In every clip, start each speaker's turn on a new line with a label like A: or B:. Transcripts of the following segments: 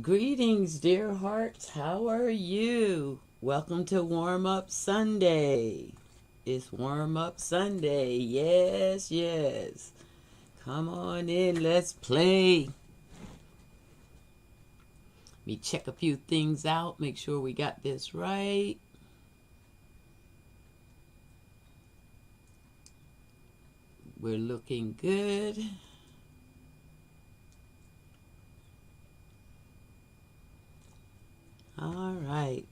A: Greetings, dear hearts. How are you? Welcome to Warm Up Sunday. It's Warm Up Sunday. Yes, yes. Come on in. Let's play. Let me check a few things out. Make sure we got this right. We're looking good. All right.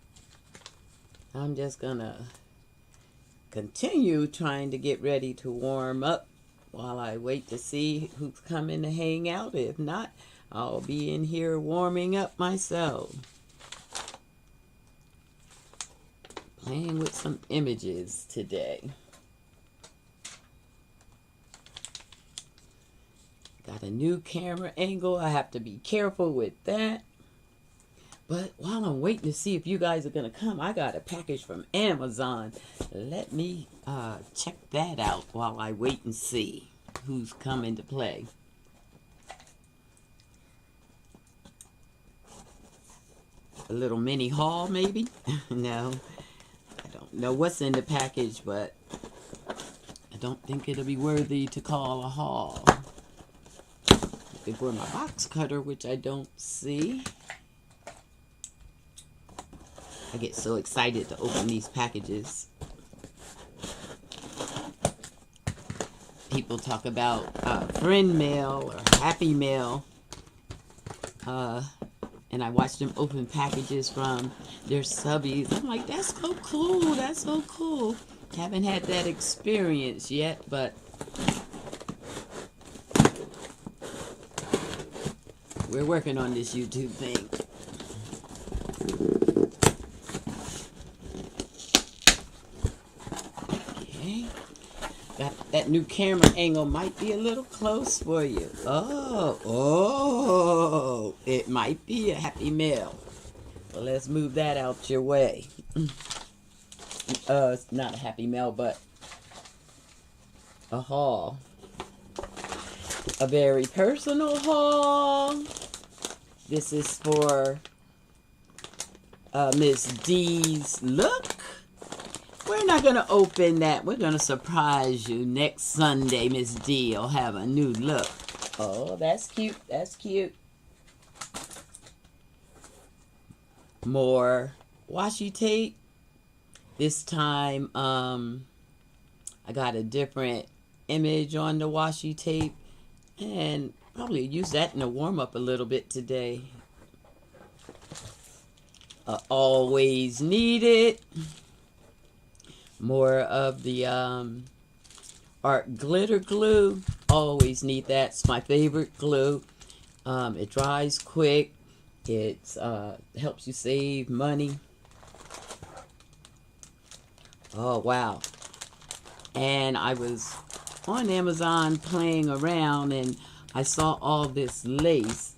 A: I'm just gonna continue trying to get ready to warm up while I wait to see who's coming to hang out. If not, I'll be in here warming up myself. Playing with some images today. Got a new camera angle. I have to be careful with that. But while I'm waiting to see if you guys are going to come, I got a package from Amazon. Let me check that out while I wait and see who's coming to play. A little mini haul, maybe? No, I don't know what's in the package, but I don't think it'll be worthy to call a haul. Looking for my box cutter, which I don't see. I get so excited to open these packages. People talk about friend mail or happy mail. And I watch them open packages from their subbies. I'm like, that's so cool. That's so cool. Haven't had that experience yet, but we're working on this YouTube thing. That new camera angle might be a little close for you. Oh, it might be a happy mail. Well, let's move that out your way. It's not a happy mail, but a haul. A very personal haul. This is for Miss D's look. We're not going to open that. We're going to surprise you. Next Sunday, Miss D will have a new look. Oh, that's cute. That's cute. More washi tape. This time, I got a different image on the washi tape. And probably use that in the warm-up a little bit today. Always need it. More of the art glitter glue. Always need that. It's my favorite glue. It dries quick. It helps you save money. Oh, wow. And I was on Amazon playing around and I saw all this lace.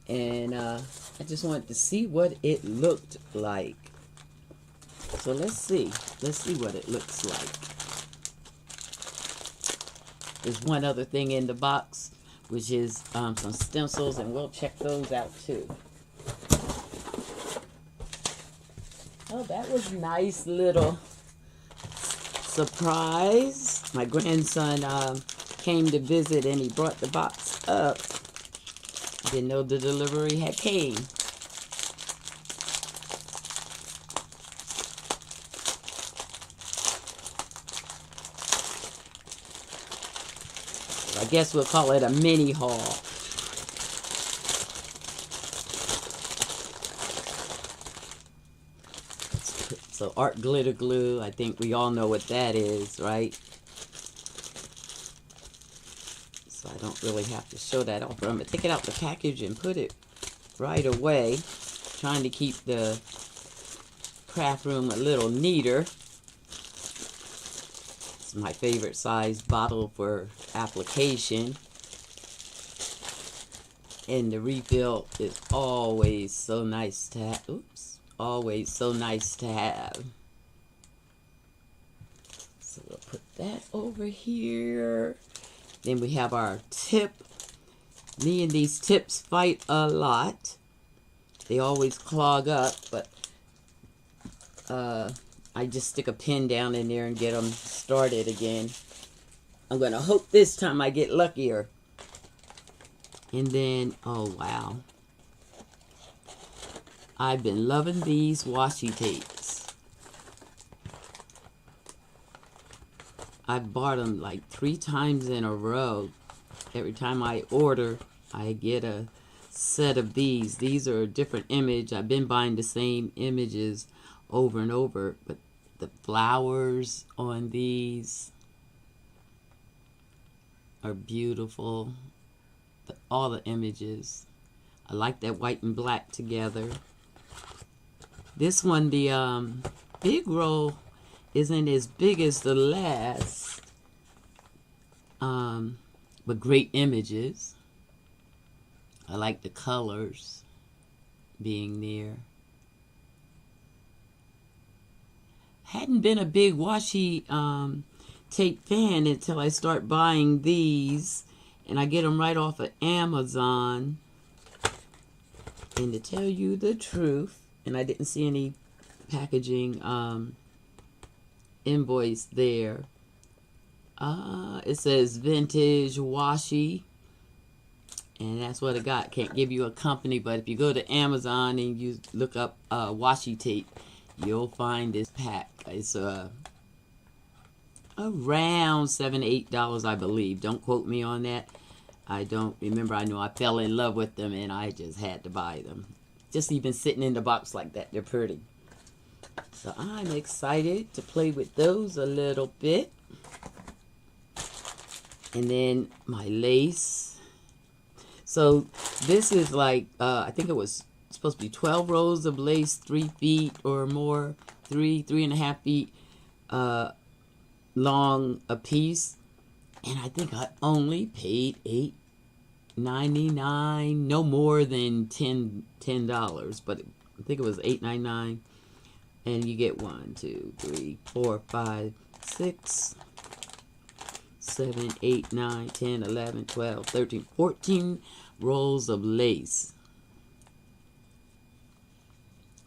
A: And I just wanted to see what it looked like. So let's see. Let's see what it looks like. There's one other thing in the box, which is some stencils, and we'll check those out too. Oh, that was a nice little surprise. My grandson came to visit and he brought the box up. Didn't know the delivery had came. I guess we'll call it a mini haul. So art glitter glue, I think we all know what that is, right? So I don't really have to show that off. But I'm going to take it out the package and put it right away. Trying to keep the craft room a little neater. It's my favorite size bottle for application. And the refill is always so nice to have. Oops. Always so nice to have. So we'll put that over here. Then we have our tip. Me and these tips fight a lot. They always clog up, but I just stick a pin down in there and get them started again. I'm going to hope this time I get luckier. And then, oh wow. I've been loving these washi tapes. I bought them like 3 times in a row. Every time I order, I get a set of these. These are a different image. I've been buying the same images over and over, but the flowers on these are beautiful. All the images. I like that white and black together. This one, the big roll isn't as big as the last, but great images. I like the colors being there. Hadn't been a big washi tape fan until I start buying these, and I get them right off of Amazon. And to tell you the truth, and I didn't see any packaging invoice there. It says vintage washi, and that's what I got. Can't give you a company, but if you go to Amazon and you look up washi tape, you'll find this pack. It's around $7-8, I believe. Don't quote me on that. I don't remember. I know I fell in love with them and I just had to buy them. Just even sitting in the box like that, they're pretty. So I'm excited to play with those a little bit. And then my lace. So this is like, I think it was supposed to be 12 rows of lace, 3 feet or more, 3.5 feet long a piece. And I think I only paid $8.99, no more than $10, but I think it was $8.99. And you get 1, 2, 3, 4, 5, 6, 7, 8, 9, 10, 11, 12, 13, 14 rolls of lace.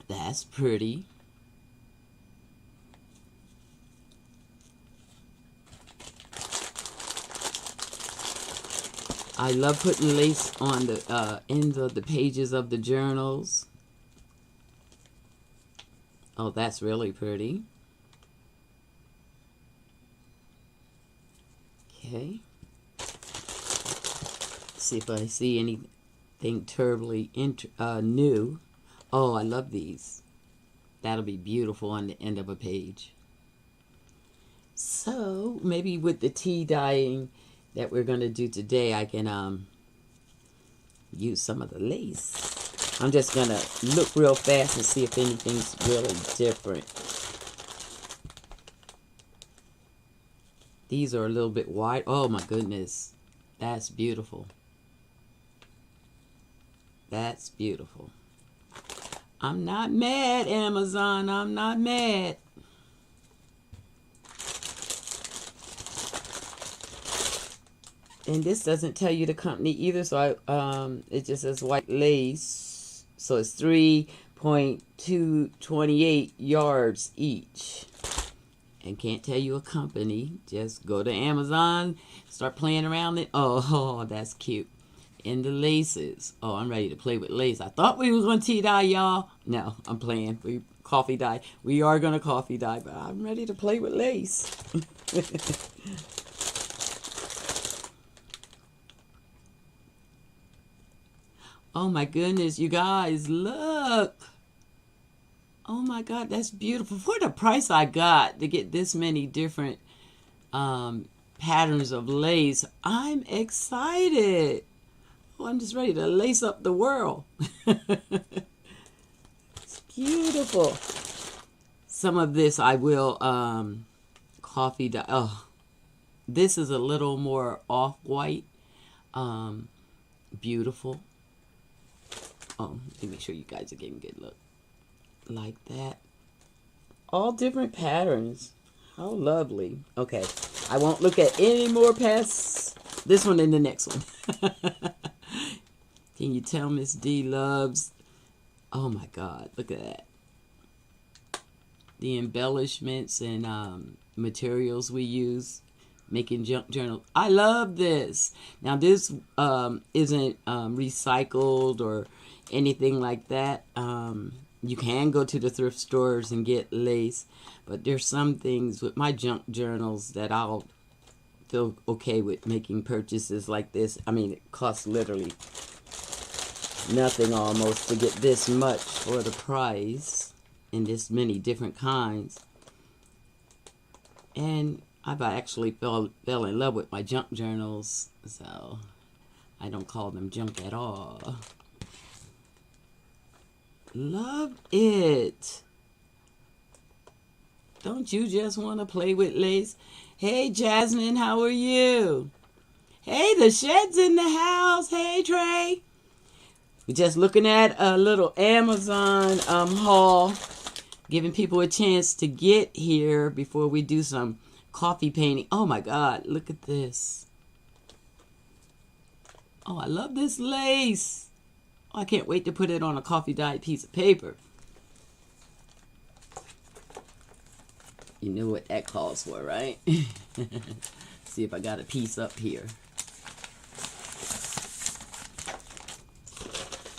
A: That's pretty. I love putting lace on the ends of the pages of the journals. Oh, that's really pretty. Okay. See if I see anything terribly new. Oh, I love these. That'll be beautiful on the end of a page. So, maybe with the tea dyeing that we're going to do today, I can use some of the lace. I'm just going to look real fast and see if anything's really different. These are a little bit wide. Oh my goodness. That's beautiful. That's beautiful. I'm not mad, Amazon. I'm not mad. And this doesn't tell you the company either, so it just says white lace. So it's 3.228 yards each. And can't tell you a company. Just go to Amazon, start playing around it. Oh, that's cute. And the laces. Oh, I'm ready to play with lace. I thought we was going to tea dye, y'all. No, I'm playing. We coffee dye. We are going to coffee dye, but I'm ready to play with lace. Oh my goodness, you guys, look. Oh my God, that's beautiful. For the price I got to get this many different patterns of lace, I'm excited. Oh, I'm just ready to lace up the world. It's beautiful. Some of this I will coffee dye. Oh, this is a little more off-white. Beautiful. Oh, let me make sure you guys are getting a good look. Like that. All different patterns. How lovely. Okay. I won't look at any more past this one and the next one. Can you tell Miss D loves Oh my God, look at that. The embellishments and materials we use making junk journals. I love this. Now this isn't recycled or anything like that. You can go to the thrift stores and get lace, but there's some things with my junk journals that I'll feel okay with making purchases like this. I mean, it costs literally nothing almost to get this much for the price and this many different kinds. And I've actually fell in love with my junk journals, so I don't call them junk at all. Love it. Don't you just want to play with lace? Hey, Jasmine, how are you? Hey, the shed's in the house. Hey, Trey. We're just looking at a little Amazon haul, giving people a chance to get here before we do some coffee painting. Oh, my God. Look at this. Oh, I love this lace. I can't wait to put it on a coffee-dyed piece of paper. You know what that calls for, right? See if I got a piece up here.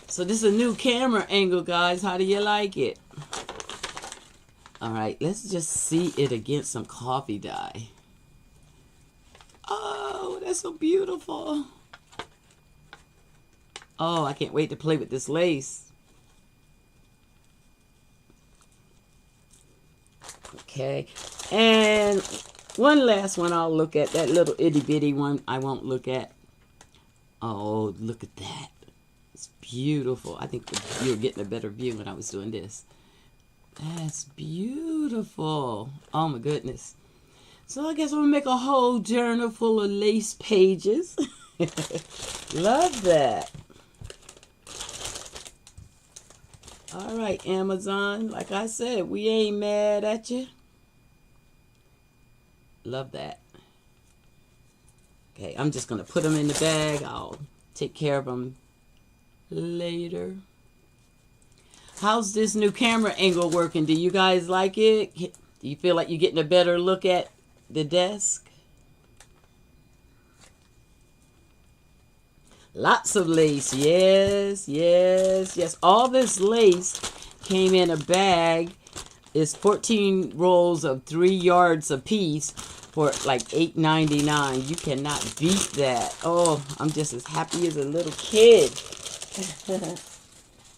A: So this is a new camera angle, guys. How do you like it? All right, let's just see it against some coffee dye. Oh, that's so beautiful. Oh, I can't wait to play with this lace. Okay, and one last one I'll look at. That little itty bitty one I won't look at. Oh, look at that. It's beautiful. I think you were getting a better view when I was doing this. That's beautiful. Oh my goodness. So I guess I'm going to make a whole journal full of lace pages. Love that. All right, Amazon. Like I said, we ain't mad at you. Love that. Okay, I'm just going to put them in the bag. I'll take care of them later. How's this new camera angle working? Do you guys like it? Do you feel like you're getting a better look at the desk? Lots of lace. Yes, yes, yes. All this lace came in a bag. It's 14 rolls of 3 yards a piece for like $8.99. You cannot beat that. Oh, I'm just as happy as a little kid.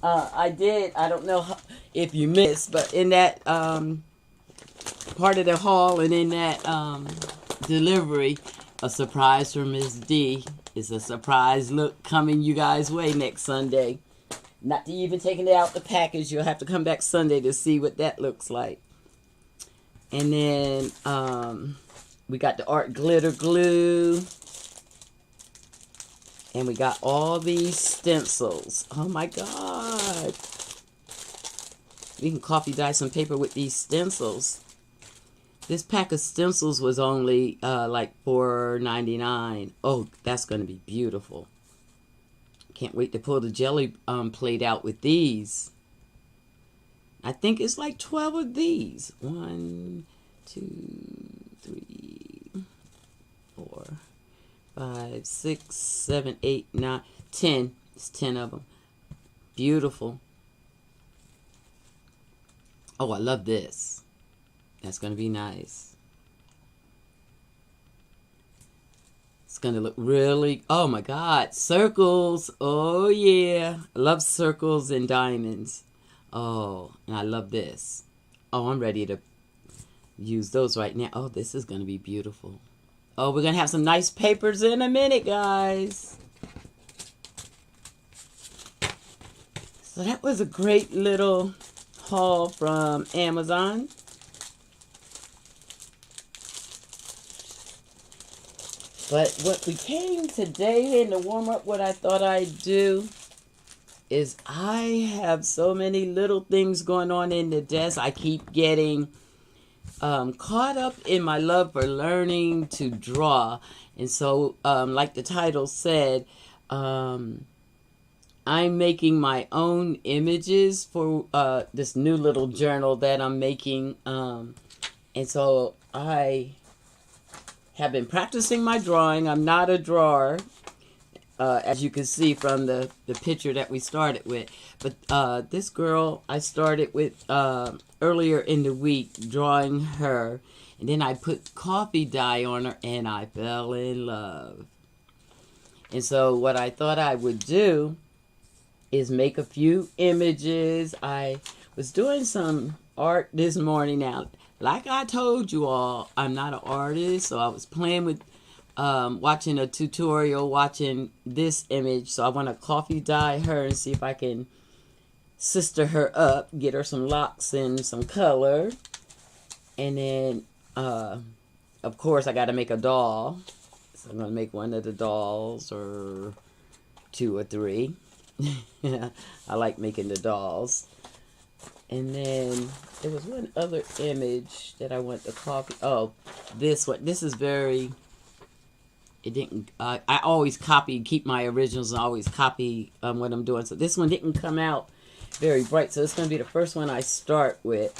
A: I don't know if you missed, but in that part of the haul and in that delivery, a surprise from Miss D. It's a surprise look coming you guys' way next Sunday. Not even taking it out the package. You'll have to come back Sunday to see what that looks like. And then we got the art glitter glue. And we got all these stencils. Oh my God. We can coffee dye some paper with these stencils. This pack of stencils was only like $4.99. Oh, that's going to be beautiful. Can't wait to pull the jelly plate out with these. I think it's like 12 of these. 1, 2, 3, 4, 5, 6, 7, 8, 9, 10. It's 10 of them. Beautiful. Oh, I love this. That's going to be nice. It's going to look really... Oh, my God. Circles. Oh, yeah. I love circles and diamonds. Oh, and I love this. Oh, I'm ready to use those right now. Oh, this is going to be beautiful. Oh, we're going to have some nice papers in a minute, guys. So that was a great little haul from Amazon. But what we came today in the warm-up, what I thought I'd do is I have so many little things going on in the desk. I keep getting caught up in my love for learning to draw. And so, like the title said, I'm making my own images for this new little journal that I'm making. And so I have been practicing my drawing. I'm not a drawer, as you can see from the picture that we started with. But this girl, I started with earlier in the week, drawing her. And then I put coffee dye on her, and I fell in love. And so what I thought I would do is make a few images. I was doing some art this morning. Now, like I told you all, I'm not an artist, so I was playing with watching a tutorial, watching this image. So I want to coffee dye her and see if I can sister her up, get her some locks and some color. And then, of course, I got to make a doll. So I'm going to make one of the dolls, or 2 or 3. I like making the dolls. And then there was one other image that I want to copy. Oh, this one. This is very... It didn't... I always copy, keep my originals, and always copy what I'm doing. So this one didn't come out very bright. So it's going to be the first one I start with.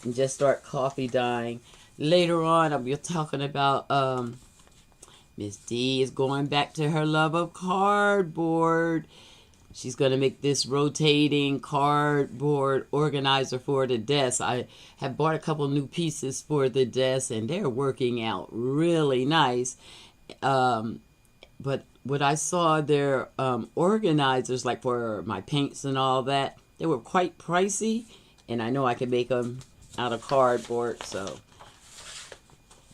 A: And just start coffee dyeing. Later on, I'll be talking about... Miss D is going back to her love of cardboard. She's going to make this rotating cardboard organizer for the desk. I have bought a couple new pieces for the desk, and they're working out really nice. But what I saw, their organizers, like for my paints and all that, they were quite pricey. And I know I can make them out of cardboard. So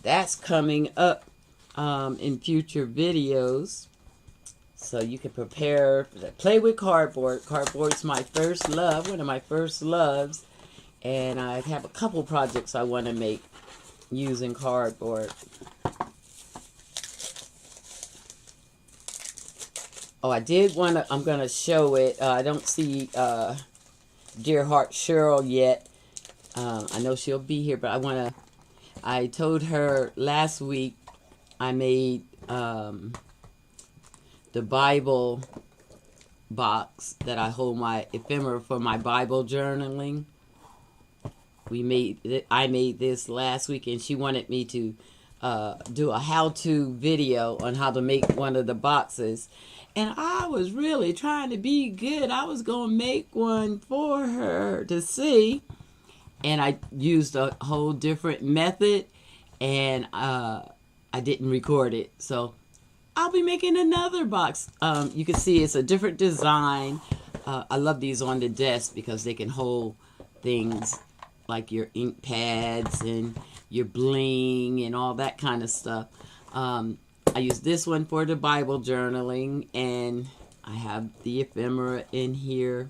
A: that's coming up in future videos. So you can prepare to play with cardboard. Cardboard's my first love, one of my first loves. And I have a couple projects I want to make using cardboard. Oh, I did want to, I'm going to show it. I don't see Dear Heart Cheryl yet. I know she'll be here, but I told her last week I made the Bible box that I hold my ephemera for my Bible journaling. I made this last week, and she wanted me to do a how-to video on how to make one of the boxes. And I was really trying to be good. I was going to make one for her to see. And I used a whole different method, and I didn't record it. So I'll be making another box. You can see it's a different design. I love these on the desk because they can hold things like your ink pads and your bling and all that kind of stuff. I use this one for the Bible journaling, and I have the ephemera in here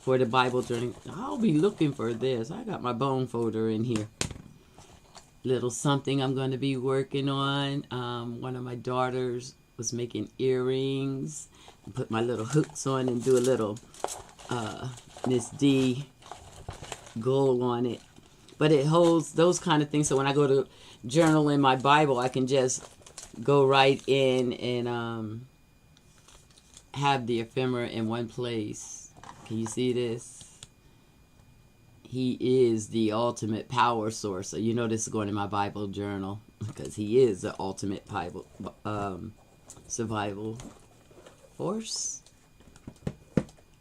A: for the Bible journaling. I'll be looking for this. I got my bone folder in here. Little something I'm going to be working on. One of my daughters was making earrings. I put my little hooks on and do a little Miss D goal on it. But it holds those kind of things. So when I go to journal in my Bible, I can just go right in and have the ephemera in one place. Can you see this? He is the ultimate power source. So you know this is going in my Bible journal because he is the ultimate survival force.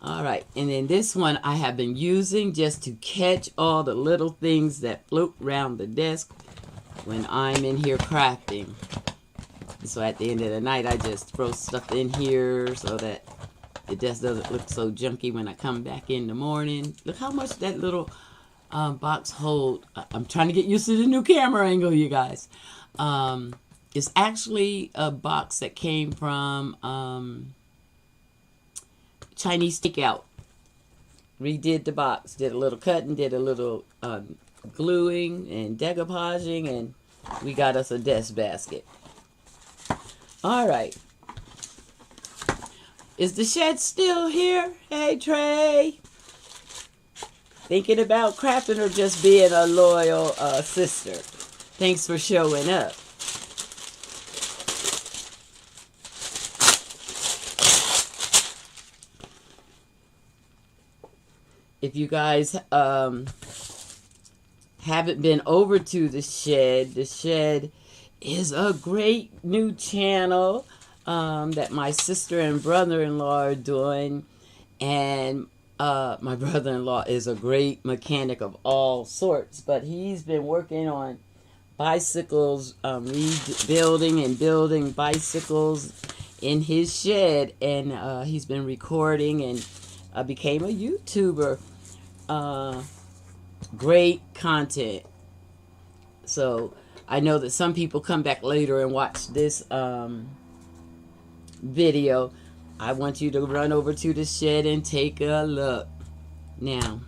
A: All right. And then this one I have been using just to catch all the little things that float around the desk when I'm in here crafting. So at the end of the night, I just throw stuff in here so that the desk doesn't look so junky when I come back in the morning. Look how much that little box hold. I'm trying to get used to the new camera angle, you guys. It's actually a box that came from Chinese Takeout. Redid the box. Did a little cutting, did a little gluing and decoupaging, and we got us a desk basket. All right. Is the shed still here? Hey, Trey. Thinking about crafting or just being a loyal sister? Thanks for showing up. if you guys haven't been over to the shed is a great new channel that my sister and brother-in-law are doing. And my brother-in-law is a great mechanic of all sorts, but he's been working on bicycles, rebuilding and building bicycles in his shed, and he's been recording and became a YouTuber. Great content. So I know that some people come back later and watch this video. I want you to run over to the shed and take a look. Now,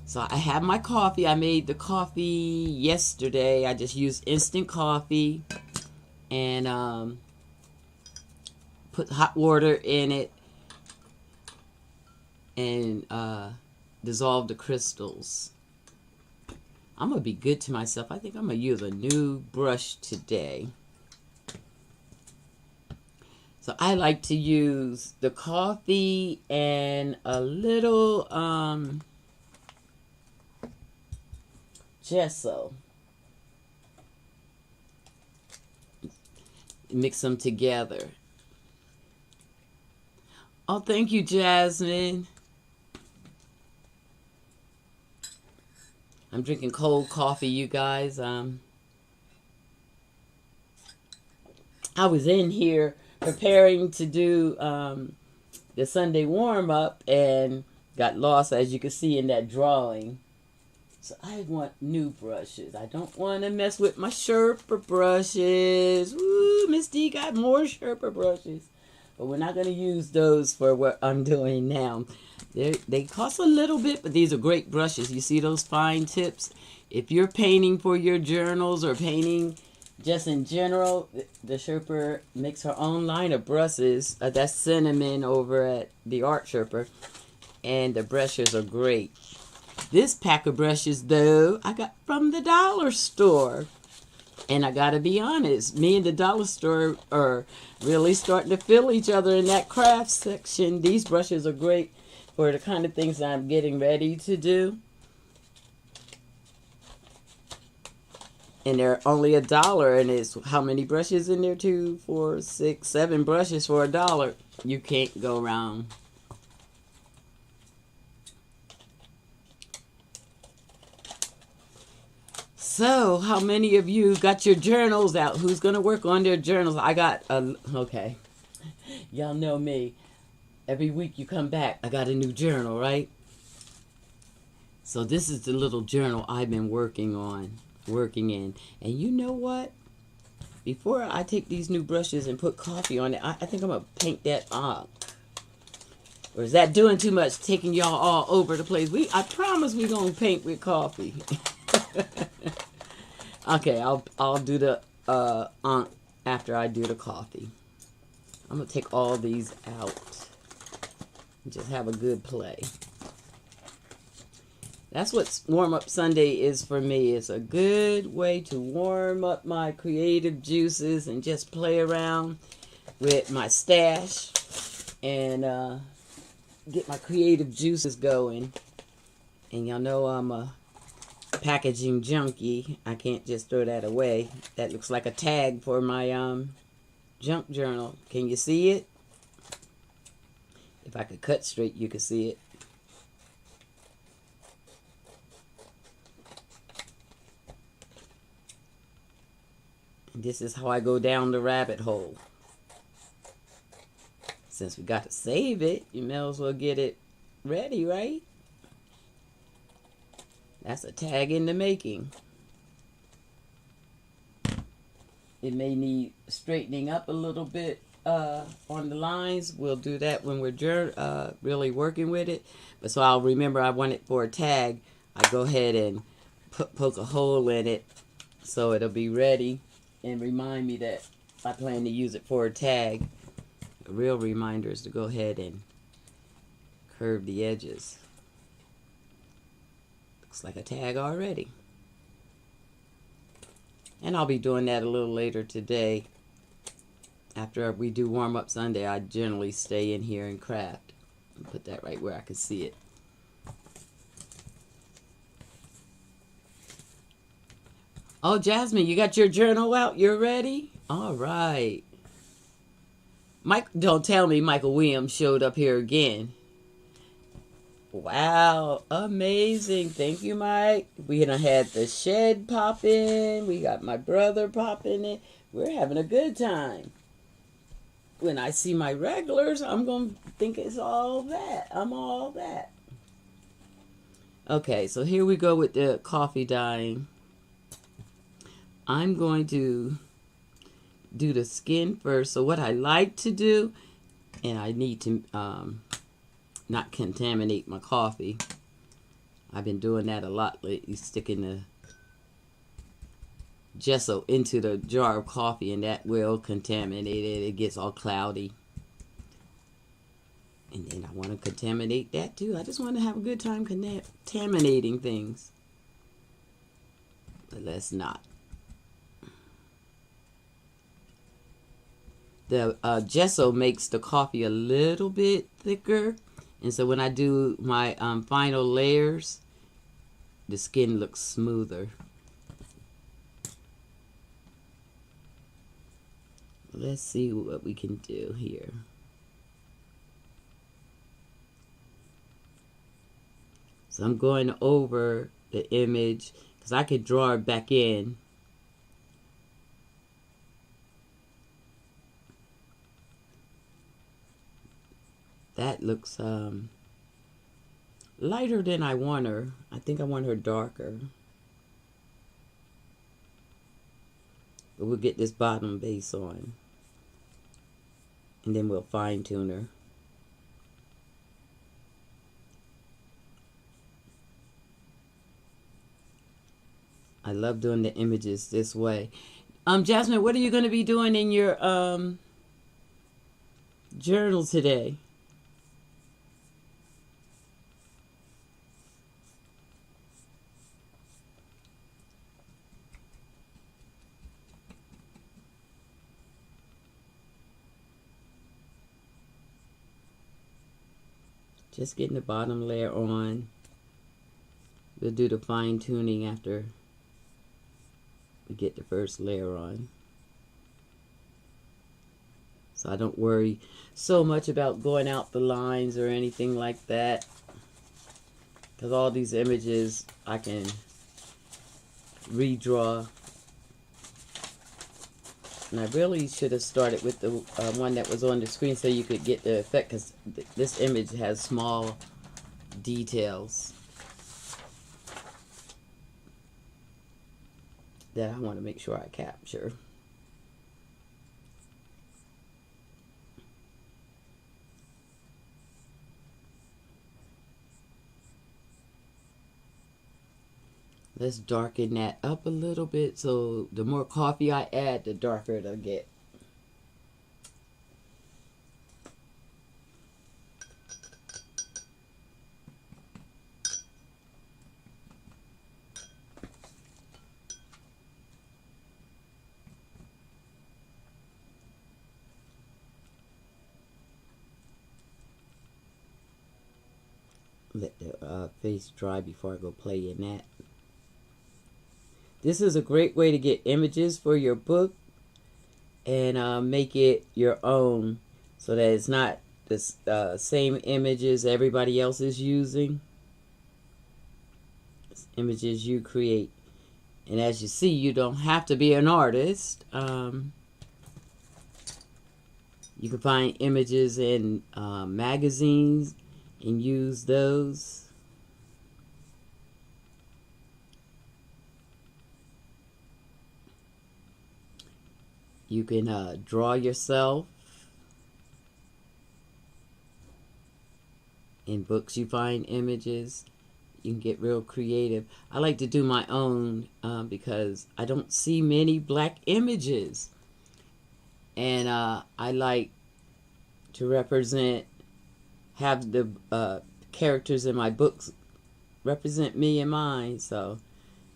A: so I have my coffee. I made the coffee yesterday. I just used instant coffee and put hot water in it and dissolve the crystals. I'm going to be good to myself. I think I'm going to use a new brush today. So I like to use the coffee and a little gesso. Mix them together. Oh, thank you, Jasmine. I'm drinking cold coffee, you guys. I was in here preparing to do the Sunday warm-up and got lost, as you can see in that drawing. So I want new brushes. I don't want to mess with my Sherpa brushes. Woo, Miss D got more Sherpa brushes. But we're not going to use those for what I'm doing now. They cost a little bit, but these are great brushes. You see those fine tips? If you're painting for your journals or painting just in general, the Sherpa makes her own line of brushes. That's Cinnamon over at the Art Sherpa. And the brushes are great. This pack of brushes, though, I got from the dollar store. And I gotta be honest, me and the dollar store are really starting to feel each other in that craft section. These brushes are great for the kind of things that I'm getting ready to do. And they're only $1, and it's how many brushes in there? 2, 4, 6, 7 brushes for $1. You can't go wrong. So, how many of you got your journals out? Who's going to work on their journals? I got, okay. Y'all know me. Every week you come back, I got a new journal, right? So this is the little journal I've been working in. And you know what? Before I take these new brushes and put coffee on it, I think I'm going to paint that on. Or is that doing too much, taking y'all all over the place? I promise we're going to paint with coffee. Okay, I'll do the after I do the coffee. I'm gonna take all these out and just have a good play. That's what Warm Up Sunday is for me. It's a good way to warm up my creative juices and just play around with my stash and get my creative juices going. And y'all know I'm a packaging junkie. I can't just throw that away. That looks like a tag for my junk journal. Can you see it? If I could cut straight, you could see it. And this is how I go down the rabbit hole. Since we got to save it, you may as well get it ready, right? That's a tag in the making. It may need straightening up a little bit on the lines. We'll do that when we're really working with it. But so I'll remember I want it for a tag. I go ahead and poke a hole in it so it'll be ready and remind me that I plan to use it for a tag. A real reminder is to go ahead and curve the edges. Looks like a tag already. And I'll be doing that a little later today. After we do Warm Up Sunday, I generally stay in here and craft. Put that right where I can see it. Oh, Jasmine, you got your journal out? You're ready? All right. Mike, don't tell me Michael Williams showed up here again. Wow, amazing. Thank you, Mike. We done had the shed pop in. We got my brother popping in. We're having a good time. When I see my regulars, I'm going to think it's all that. I'm all that. Okay, so here we go with the coffee dyeing. I'm going to do the skin first. So what I like to do, and I need to not contaminate my coffee. I've been doing that a lot lately, sticking the gesso into the jar of coffee, and that will contaminate it. It gets all cloudy. And then I want to contaminate that too. I just want to have a good time contaminating things. But let's not. The gesso makes the coffee a little bit thicker. And so when I do my final layers, the skin looks smoother. Let's see what we can do here. So I'm going over the image because I could draw it back in. That looks lighter than I want her. I think I want her darker. But we'll get this bottom base on. And then we'll fine tune her. I love doing the images this way. Jasmine, what are you going to be doing in your journal today? Just getting the bottom layer on. We'll do the fine tuning after we get the first layer on. So I don't worry so much about going out the lines or anything like that. Because all these images I can redraw. And I really should have started with the one that was on the screen so you could get the effect, because this image has small details that I want to make sure I capture. Let's darken that up a little bit, so the more coffee I add, the darker it'll get. Let the face dry before I go play in that. This is a great way to get images for your book and make it your own so that it's not the same images everybody else is using. It's images you create. And as you see, you don't have to be an artist. You can find images in magazines and use those. You can draw yourself. In books you find images. You can get real creative. I like to do my own because I don't see many black images. And I like to have the characters in my books represent me and mine. So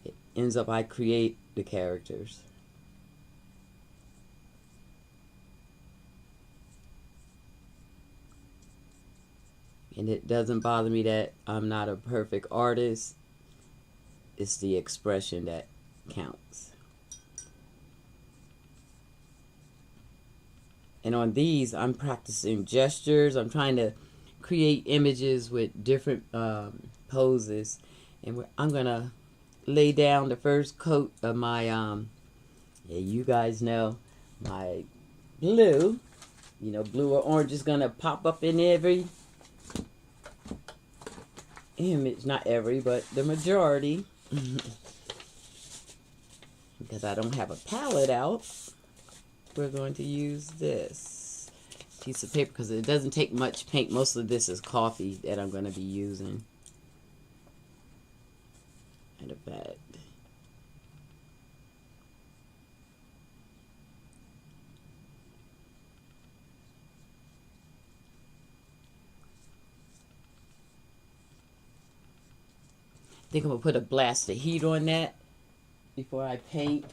A: it ends up I create the characters. And it doesn't bother me that I'm not a perfect artist. It's the expression that counts. And on these, I'm practicing gestures. I'm trying to create images with different poses. And I'm going to lay down the first coat of my, yeah, you guys know, my blue. You know, blue or orange is going to pop up in every image. Not every, but the majority. Because I don't have a palette out, we're going to use this piece of paper because it doesn't take much paint. Most of this is coffee that I'm going to be using. And a bag. I think I'm going to put a blast of heat on that before I paint.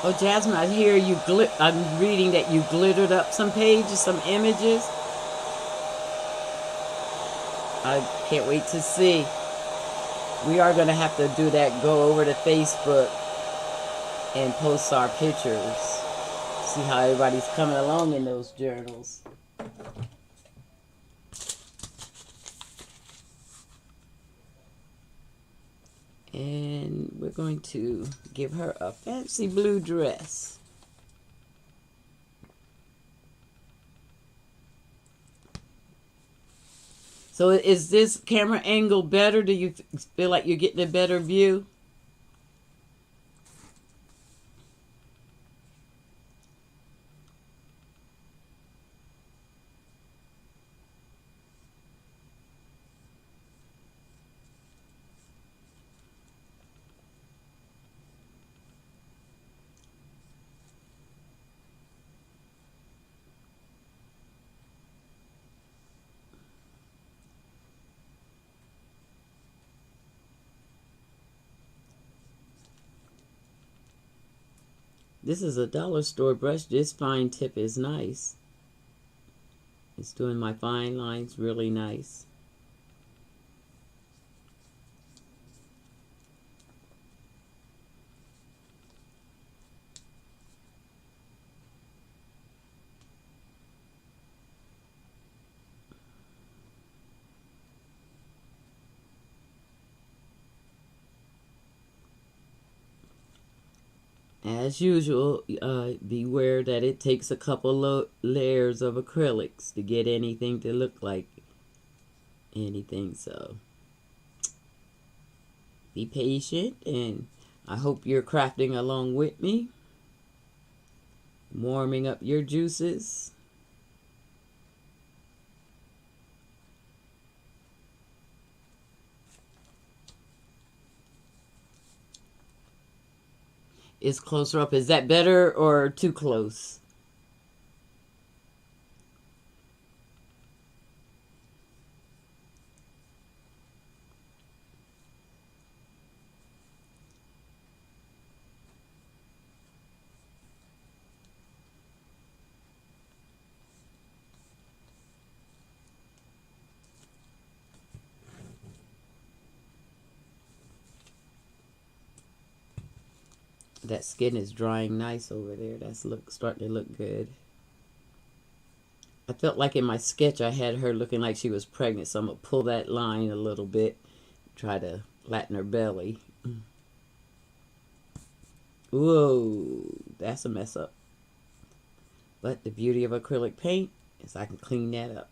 A: Oh, Jasmine, I hear you. I'm reading that you glittered up some pages, some images. I can't wait to see. We are going to have to do that. Go over to Facebook and post our pictures. See how everybody's coming along in those journals. And we're going to give her a fancy blue dress. So is this camera angle better? Do you feel like you're getting a better view? This is a dollar store brush. This fine tip is nice. It's doing my fine lines really nice. As usual, beware that it takes a couple layers of acrylics to get anything to look like anything. So be patient, and I hope you're crafting along with me, warming up your juices. Is closer up. Is that better or too close? That skin is drying nice over there. That's starting to look good. I felt like in my sketch I had her looking like she was pregnant, so I'm going to pull that line a little bit, try to flatten her belly. Whoa, that's a mess up. But the beauty of acrylic paint is I can clean that up.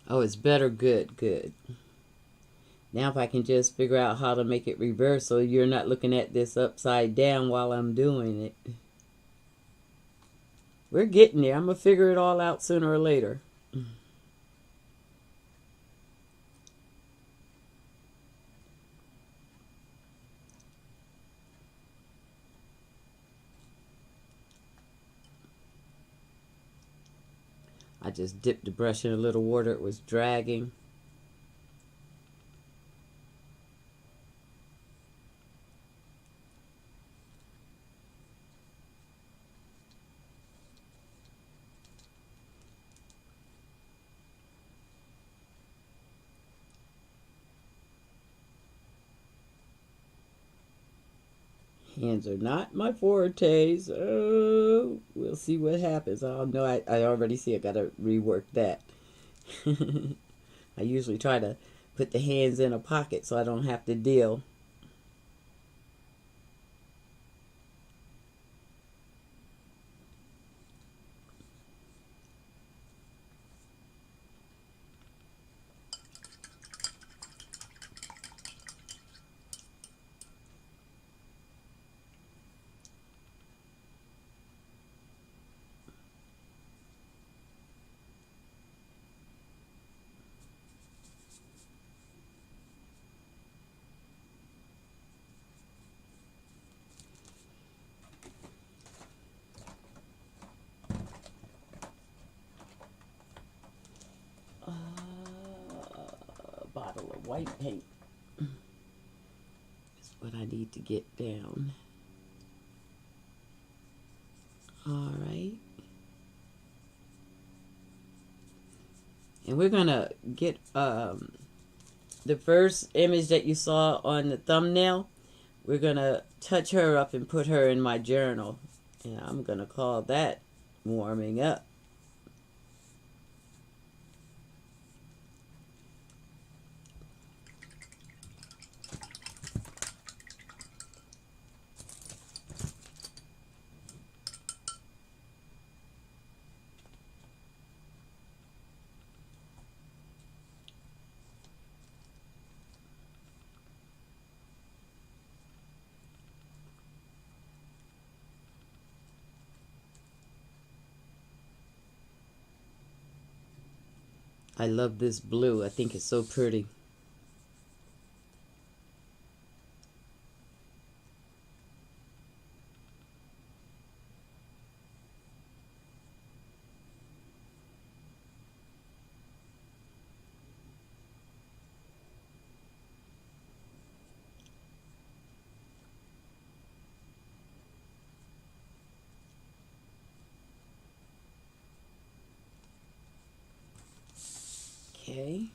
A: Oh, it's better. Good, good. Now if I can just figure out how to make it reverse so you're not looking at this upside down while I'm doing it. We're getting there. I'm going to figure it all out sooner or later. I just dipped the brush in a little water. It was dragging. Hands are not my fortes. Oh, we'll see what happens. Oh, no, I already see I got to rework that. I usually try to put the hands in a pocket so I don't have to deal. A bottle of white paint is what I need to get down. All right. And we're going to get the first image that you saw on the thumbnail. We're going to touch her up and put her in my journal. And I'm going to call that warming up. I love this blue. I think it's so pretty. Okay.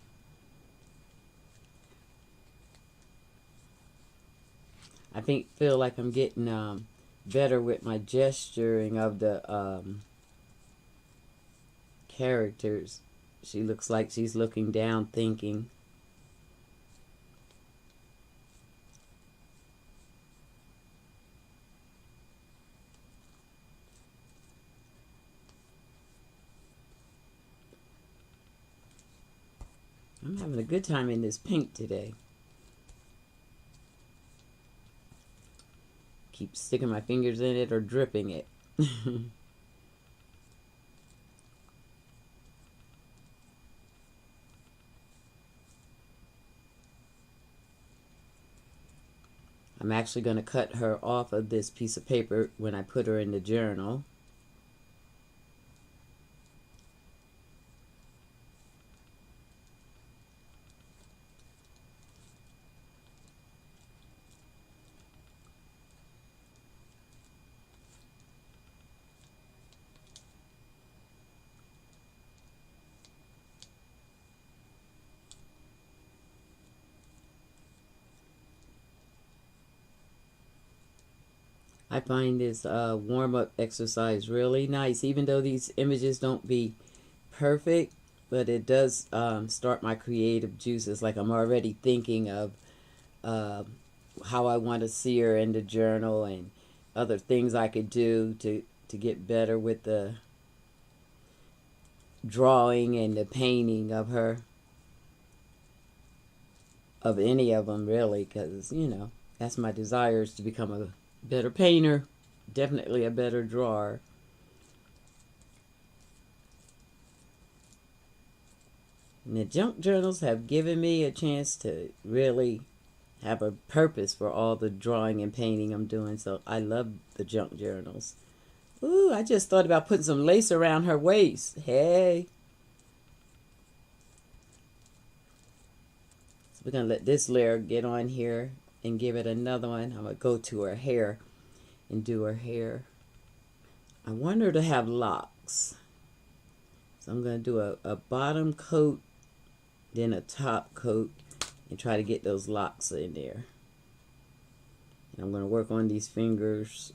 A: I feel like I'm getting better with my gesturing of the characters. She looks like she's looking down, thinking. I'm having a good time in this pink today. Keep sticking my fingers in it or dripping it. I'm actually going to cut her off of this piece of paper when I put her in the journal. I find this warm-up exercise really nice, even though these images don't be perfect, but it does start my creative juices. Like I'm already thinking of how I want to see her in the journal and other things I could do to get better with the drawing and the painting of her, of any of them really, because, you know, that's my desire, is to become a better painter, definitely a better drawer. And the junk journals have given me a chance to really have a purpose for all the drawing and painting I'm doing, so I love the junk journals. Ooh, I just thought about putting some lace around her waist. Hey. So we're going to let this layer get on here and give it another one. I'm going to go to her hair and do her hair. I want her to have locks. So I'm going to do a bottom coat, then a top coat, and try to get those locks in there. And I'm going to work on these fingers.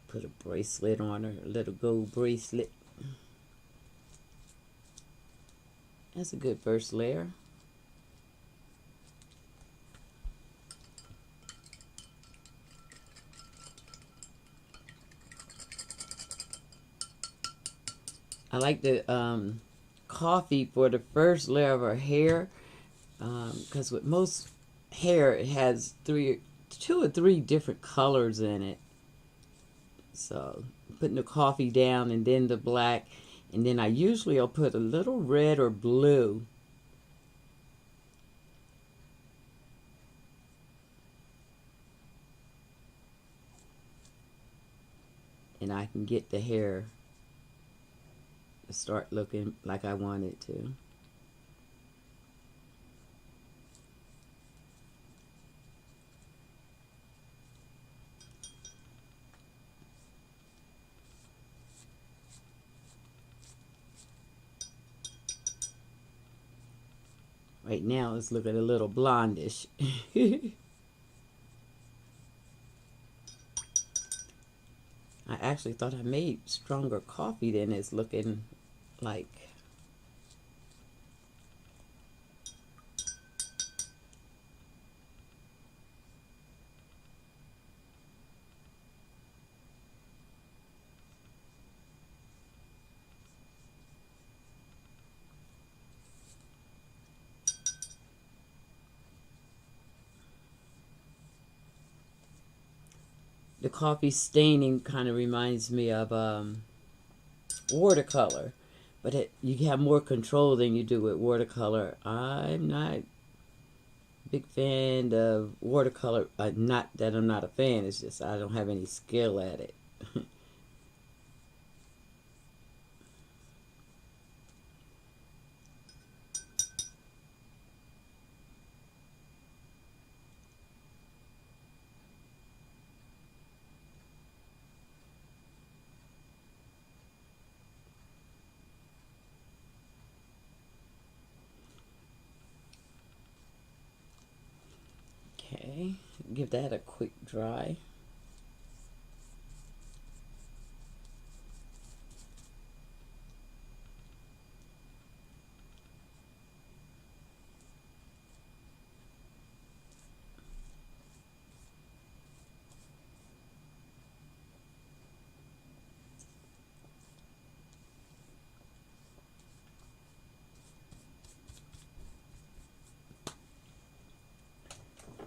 A: Put a bracelet on her, a little gold bracelet. That's a good first layer. I like the coffee for the first layer of her hair, because with most hair it has two or three different colors in it. So putting the coffee down and then the black, and then I usually will put a little red or blue. And I can get the hair to start looking like I want it to. Right now it's looking a little blondish. I actually thought I made stronger coffee than it's looking like. The coffee staining kind of reminds me of watercolor, but you have more control than you do with watercolor. I'm not a big fan of watercolor. Not that I'm not a fan, it's just I don't have any skill at it. Okay, give that a quick dry.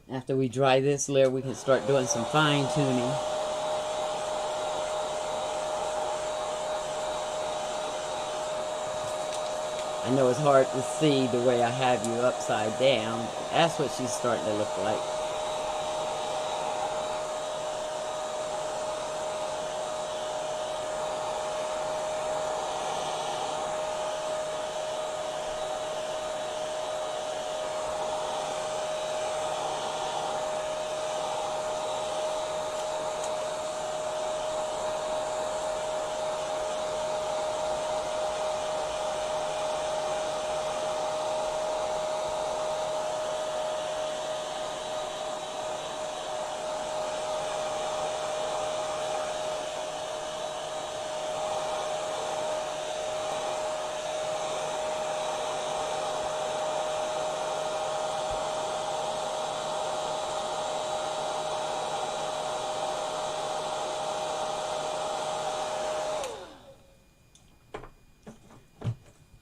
A: After we dry this layer, we can start doing some fine tuning. I know it's hard to see the way I have you upside down. That's what she's starting to look like.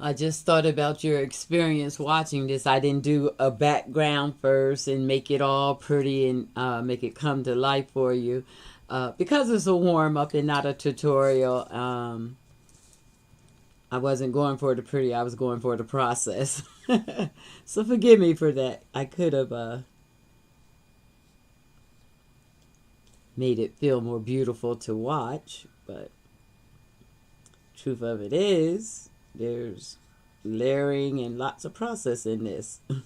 A: I just thought about your experience watching this. I didn't do a background first and make it all pretty and make it come to life for you. Because it's a warm-up and not a tutorial, I wasn't going for the pretty. I was going for the process. So forgive me for that. I could have made it feel more beautiful to watch, but truth of it is, there's layering and lots of process in this. I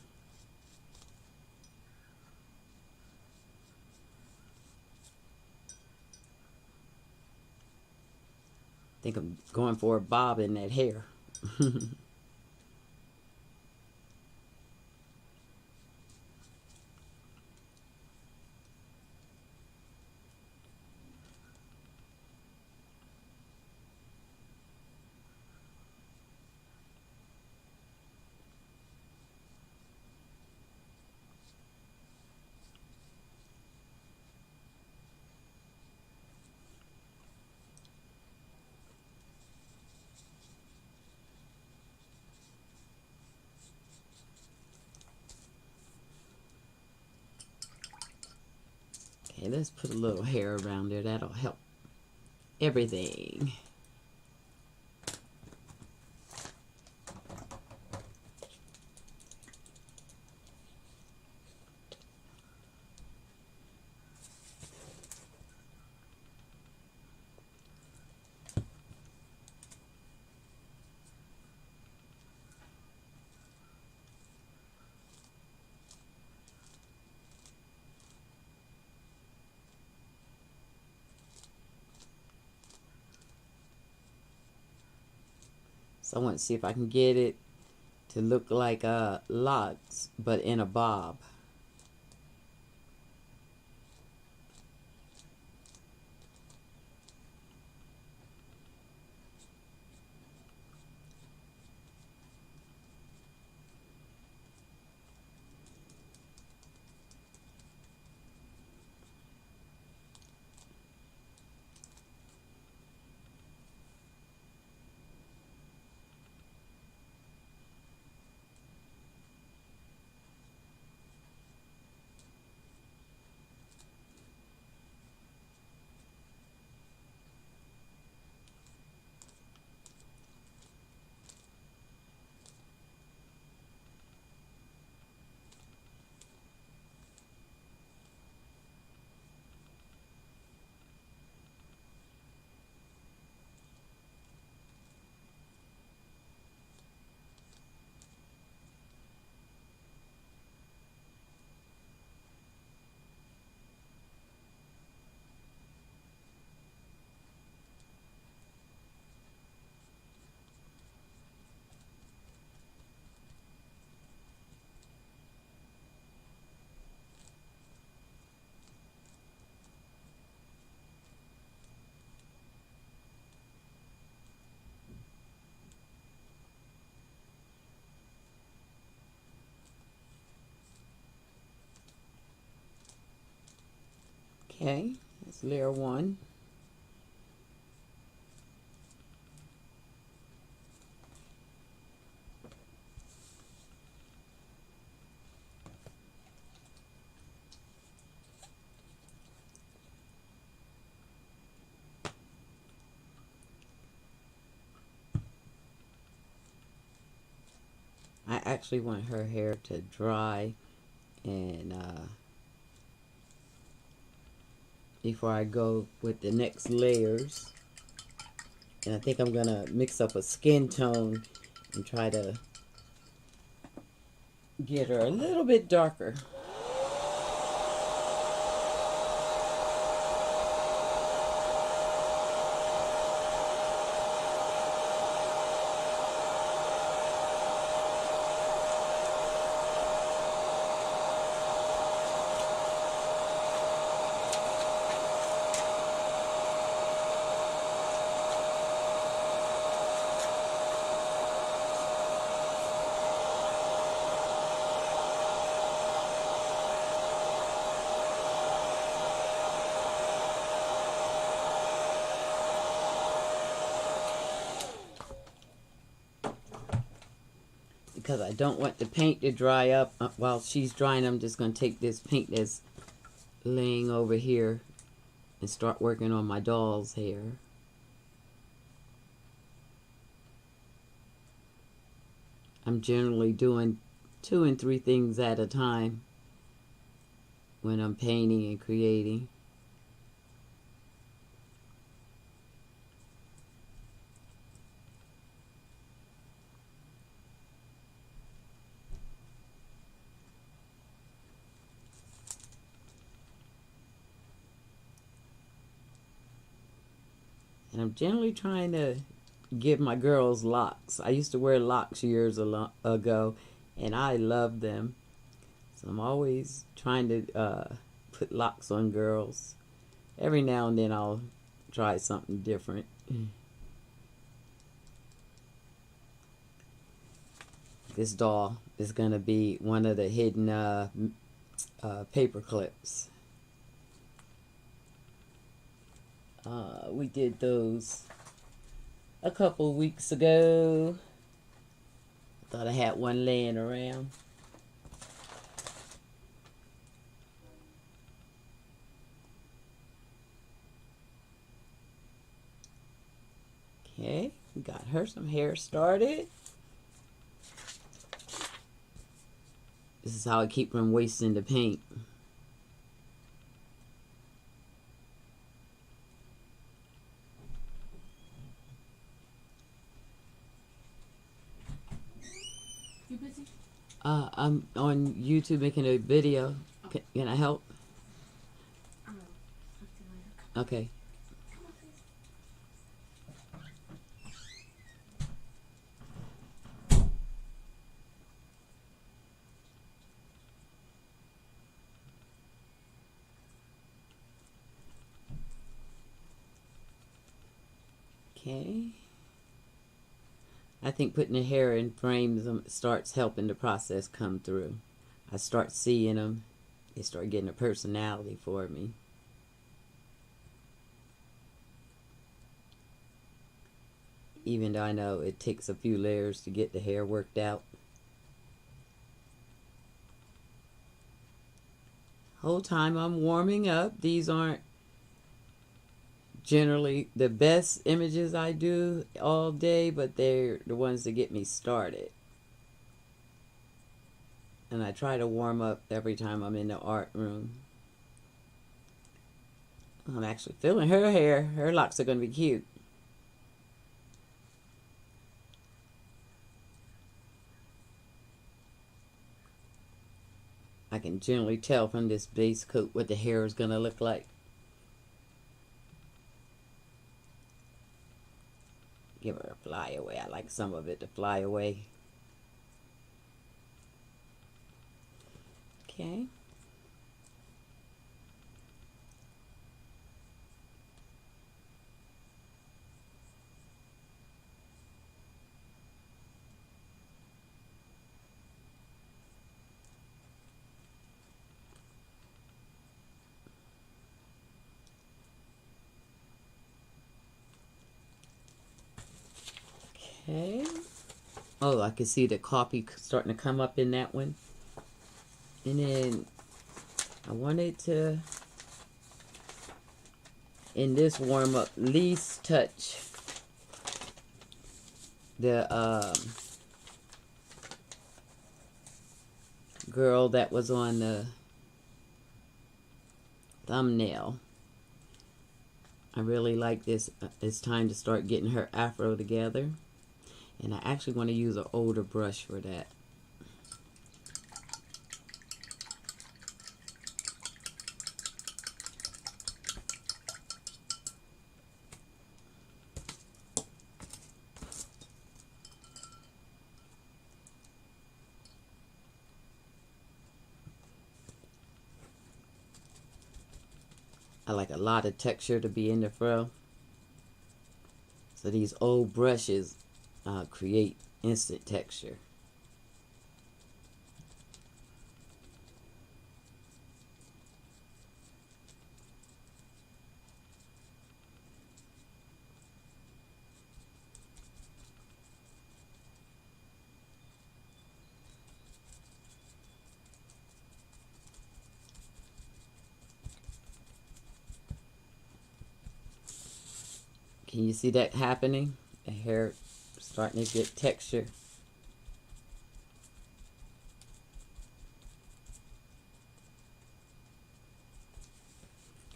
A: think I'm going for a bob in that hair. Okay, let's put a little hair around there. That'll help everything. So I want to see if I can get it to look like locks, but in a bob. Okay, that's layer one. I actually want her hair to dry and before I go with the next layers. And I think I'm gonna mix up a skin tone and try to get her a little bit darker. because I don't want the paint to dry up. While she's drying, I'm just going to take this paint that's laying over here and start working on my doll's hair. I'm generally doing 2 and 3 things at a time when I'm painting and creating. And I'm generally trying to give my girls locks. I used to wear locks years ago, and I loved them. So I'm always trying to put locks on girls. Every now and then I'll try something different. This doll is going to be one of the hidden paper clips. We did those a couple weeks ago. Thought I had one laying around. Okay, we got her some hair started. This is how I keep from wasting the paint.
B: You busy?
A: I'm on YouTube making a video. Can I help?
B: Talk to you later.
A: Okay.
B: Come on, please.
A: Okay. I think putting the hair in frames starts helping the process come through. I start seeing them. They start getting a personality for me. Even though I know it takes a few layers to get the hair worked out. Whole time I'm warming up. These aren't generally the best images I do all day, but they're the ones that get me started. And I try to warm up every time I'm in the art room. I'm actually feeling her hair. Her locks are going to be cute. I can generally tell from this base coat what the hair is going to look like. Give her a flyaway. I like some of it to fly away. Okay. Okay. Oh, I can see the coffee starting to come up in that one. And then I wanted to, in this warm up, least touch the girl that was on the thumbnail. I really like this. It's time to start getting her afro together. And I actually want to use an older brush for that. I like a lot of texture to be in the fro. So these old brushes create instant texture. Can you see that happening? The hair starting to get texture.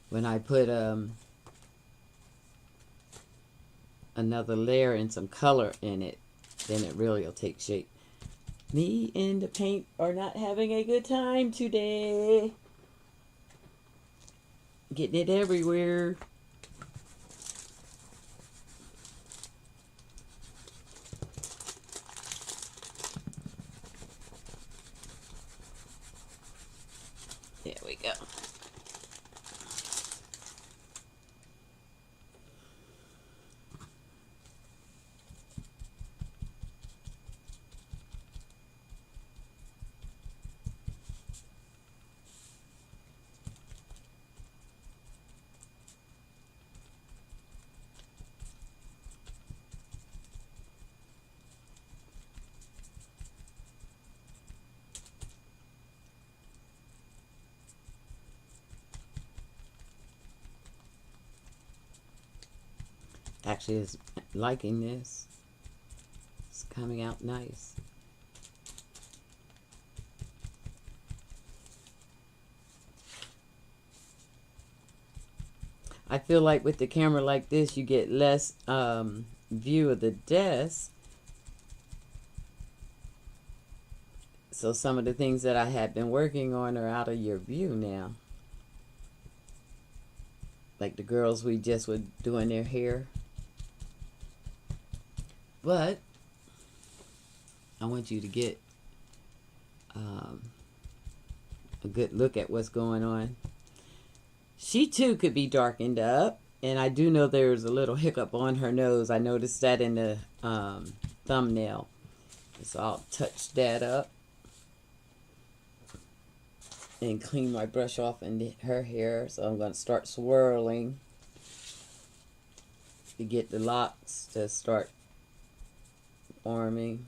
A: When I put another layer and some color in it, then it really will take shape. Me and the paint are not having a good time today. Getting it everywhere. There we go. Actually, is liking this. It's coming out nice. I feel like with the camera like this, you get less view of the desk. So some of the things that I had been working on are out of your view now. Like the girls we just were doing their hair. But I want you to get a good look at what's going on. She too could be darkened up, and I do know there's a little hiccup on her nose. I noticed that in the thumbnail. So I'll touch that up and clean my brush off in her hair. So I'm going to start swirling to get the locks to start forming.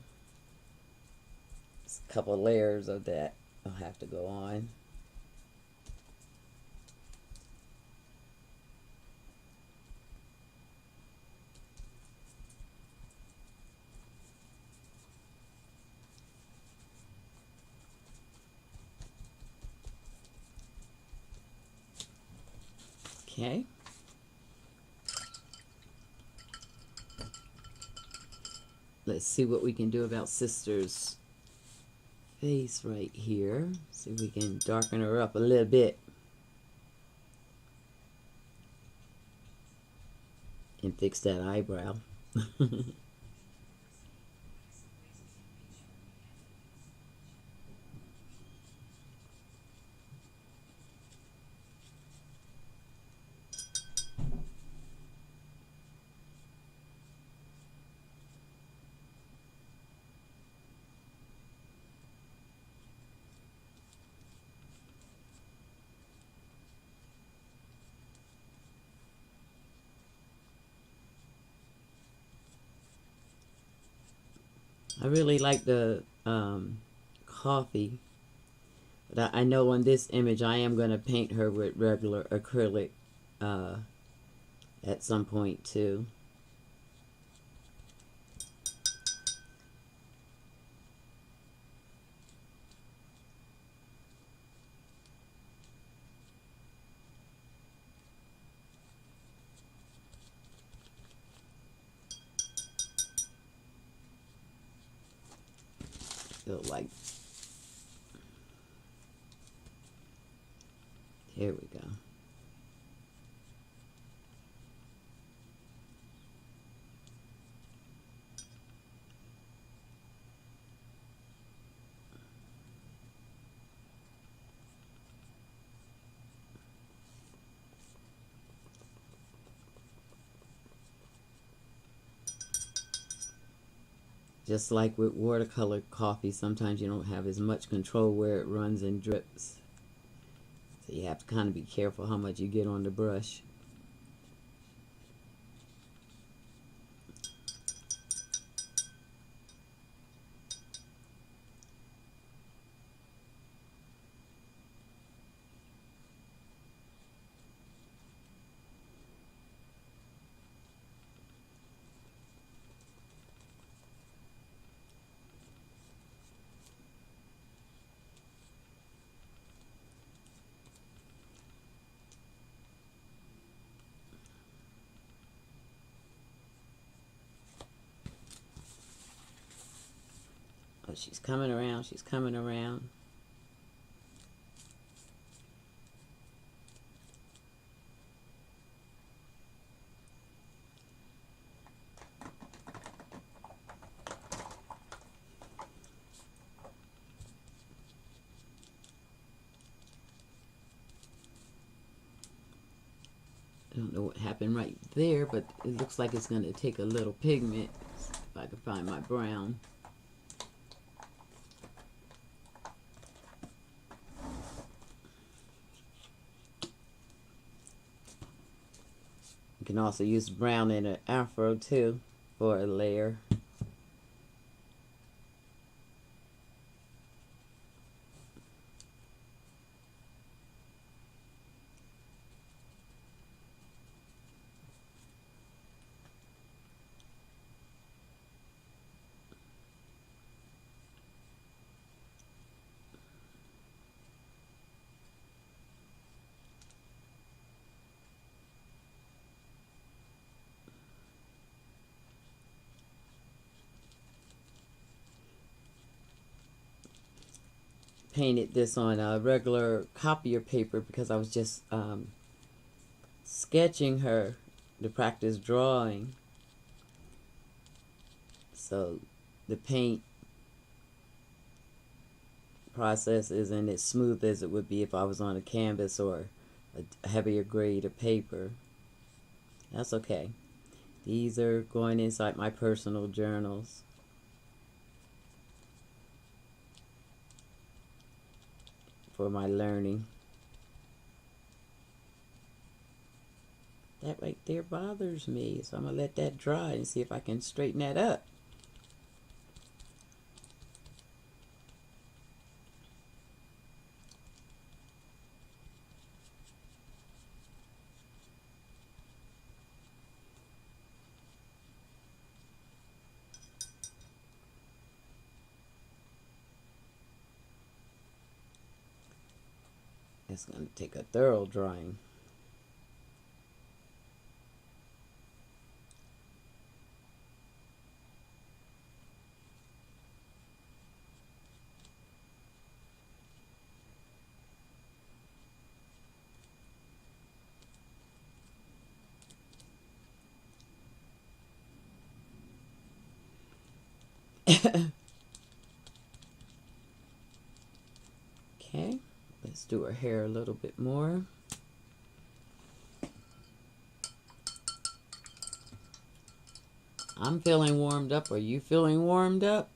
A: Just a couple layers of that will have to go on. Okay. Let's see what we can do about Sister's face right here. See if we can darken her up a little bit. And fix that eyebrow. I really like the coffee, but I know on this image I am going to paint her with regular acrylic at some point too. Feel like, here we go. Just like with watercolor coffee, sometimes you don't have as much control where it runs and drips. So you have to kind of be careful how much you get on the brush. But she's coming around. She's coming around. I don't know what happened right there, but it looks like it's going to take a little pigment. If I can find my brown. You can also use brown in an afro too for a layer. Painted this on a regular copier paper because I was just sketching her to practice drawing. So the paint process isn't as smooth as it would be if I was on a canvas or a heavier grade of paper. That's okay. These are going inside my personal journals. For my learning. That right there bothers me, so I'm going to let that dry and see if I can straighten that up. It's going to take a thorough drying. Okay, let's do her hair a little bit more. I'm feeling warmed up. Are you feeling warmed up?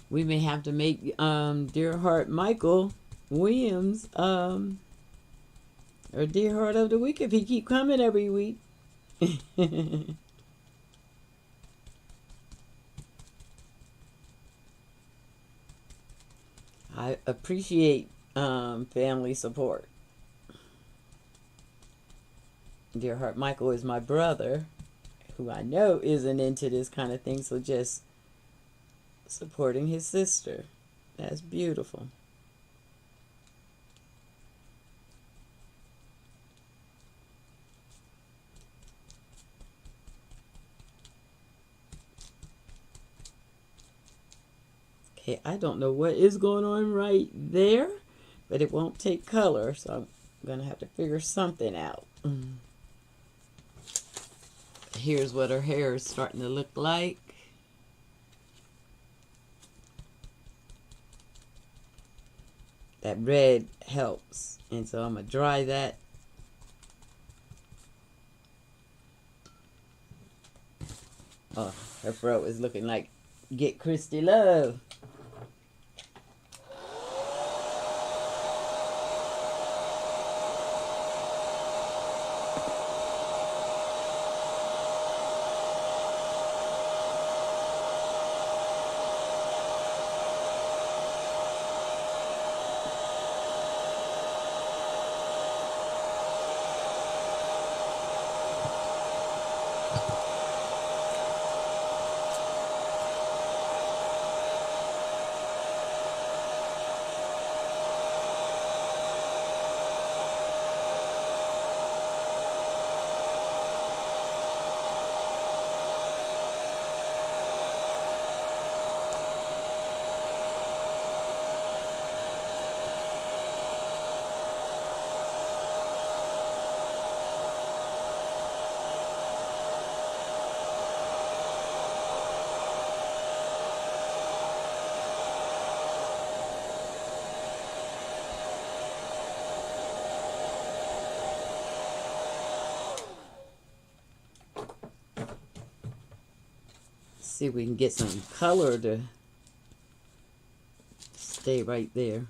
A: We may have to make Dear Heart Michael Williams or Dear Heart of the Week if he keep coming every week. I appreciate family support. Dear Heart Michael is my brother, who I know isn't into this kind of thing, so just supporting his sister. That's beautiful. Okay, I don't know what is going on right there, but it won't take color, so I'm going to have to figure something out. Here's what her hair is starting to look like. That red helps, and so I'm going to dry that. Oh, her throat is looking like Get Christy Love. See if we can get some color to stay right there.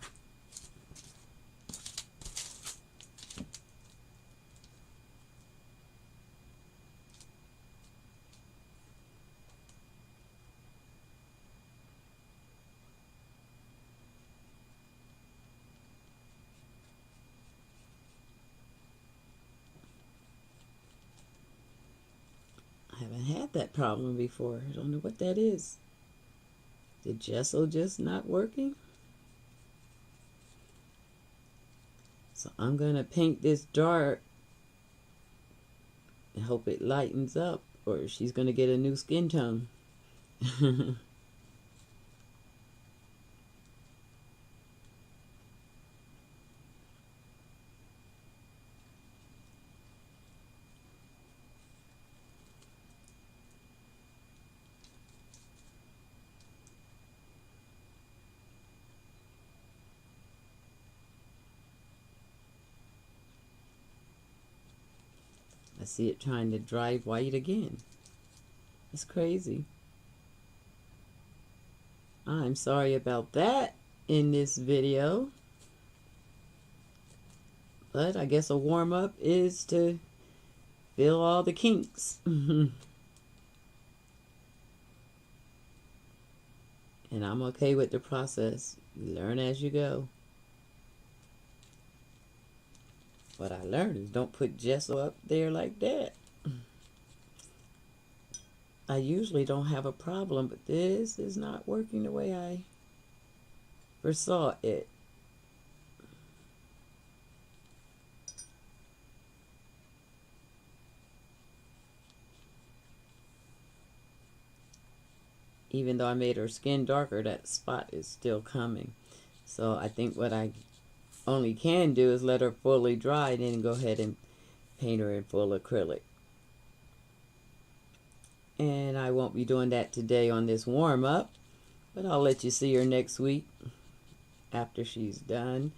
A: I haven't had that problem before. I don't know what that is. The gesso just not working? So I'm going to paint this dark and hope it lightens up, or she's going to get a new skin tone. I see it trying to dry white again. It's crazy. I'm sorry about that in this video. But I guess a warm-up is to feel all the kinks. And I'm okay with the process. Learn as you go. What I learned is don't put gesso up there like that. I usually don't have a problem, but this is not working the way I foresaw it. Even though I made her skin darker, that spot is still coming. So I think what I only can do is let her fully dry and then go ahead and paint her in full acrylic. And I won't be doing that today on this warm-up, but I'll let you see her next week after she's done.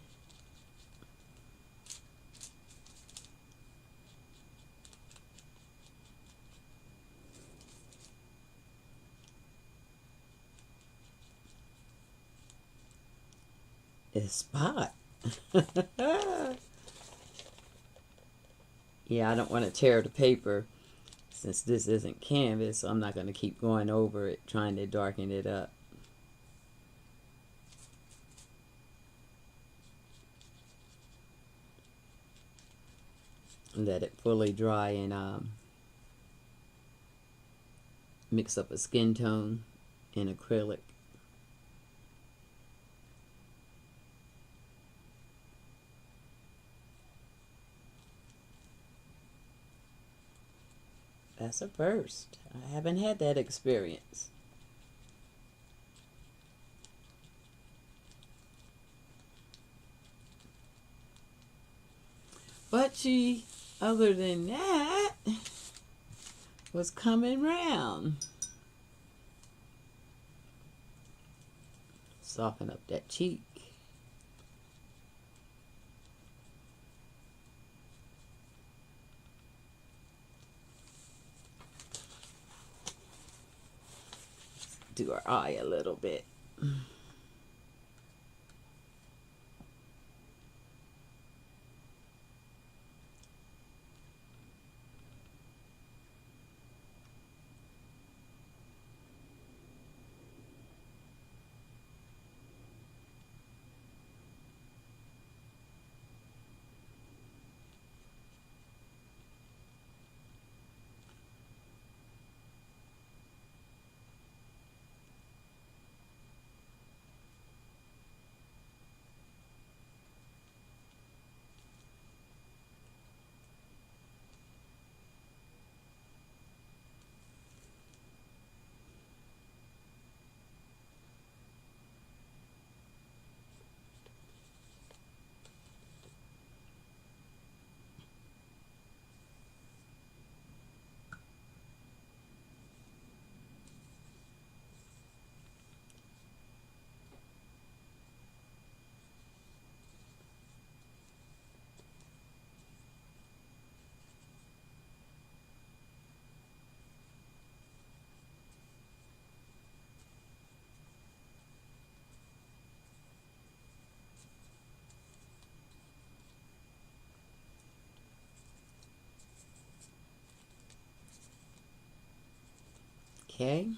A: It's spot. Yeah, I don't want to tear the paper since this isn't canvas, so I'm not going to keep going over it trying to darken it up. Let it fully dry and mix up a skin tone in acrylic. That's a first. I haven't had that experience. But she, other than that, was coming round. Soften up that cheek. do her eye a little bit. Okay.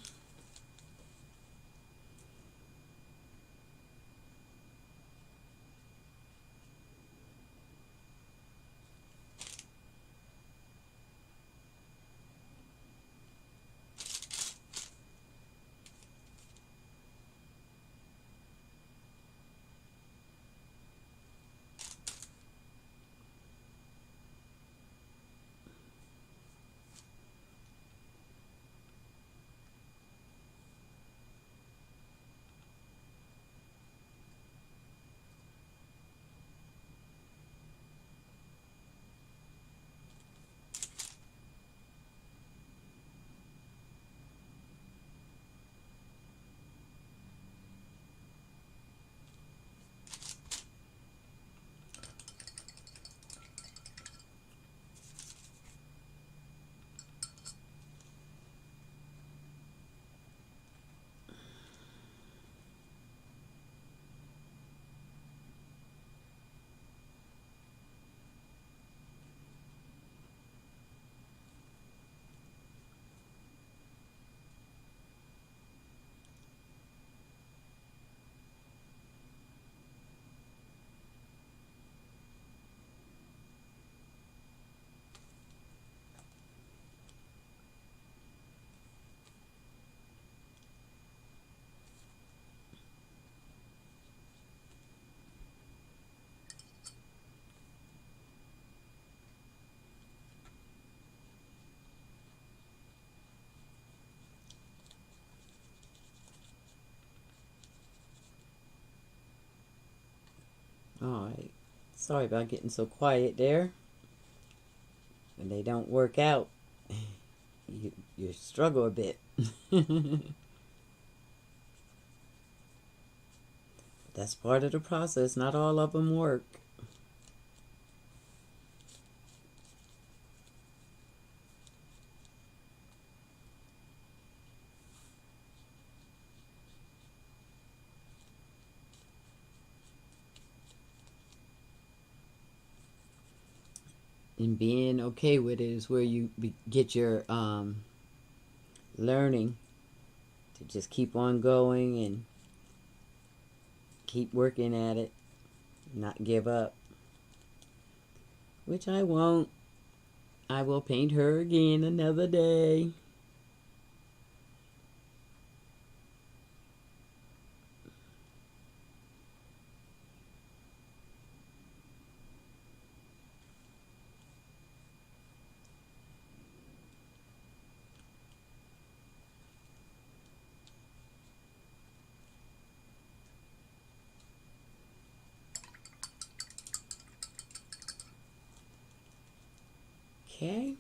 A: All right. Sorry about getting so quiet there. When they don't work out, you struggle a bit. That's part of the process. Not all of them work. And being okay with it is where you get your learning to just keep on going and keep working at it, not give up. Which I won't. I will paint her again another day. Okay.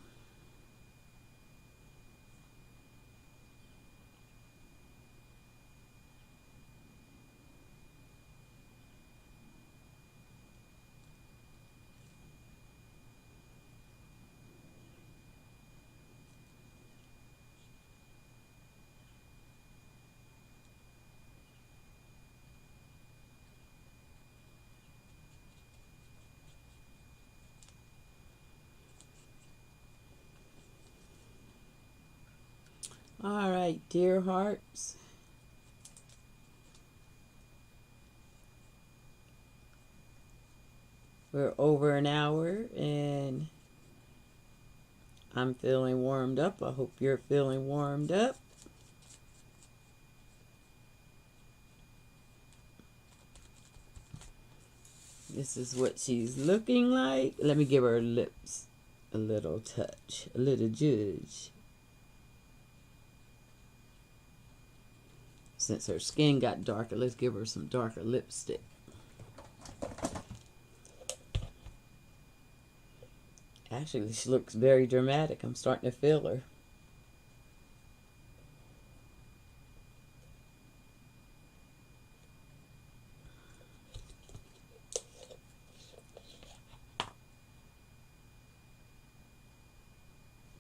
A: All right, dear hearts. We're over an hour and I'm feeling warmed up. I hope you're feeling warmed up. This is what she's looking like. Let me give her lips a little touch, a little judge. Since her skin got darker, let's give her some darker lipstick. Actually, she looks very dramatic. I'm starting to feel her.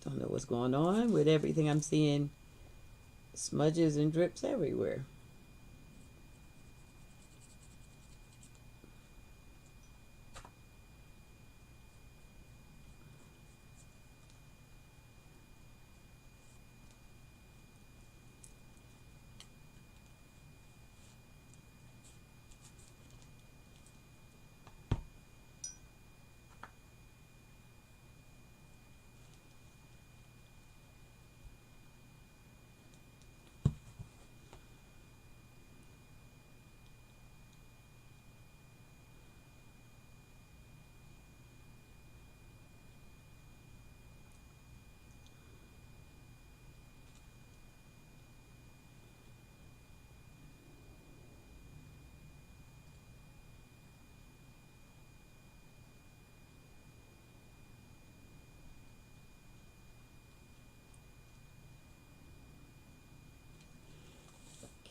A: Don't know what's going on with everything. I'm seeing smudges and drips everywhere.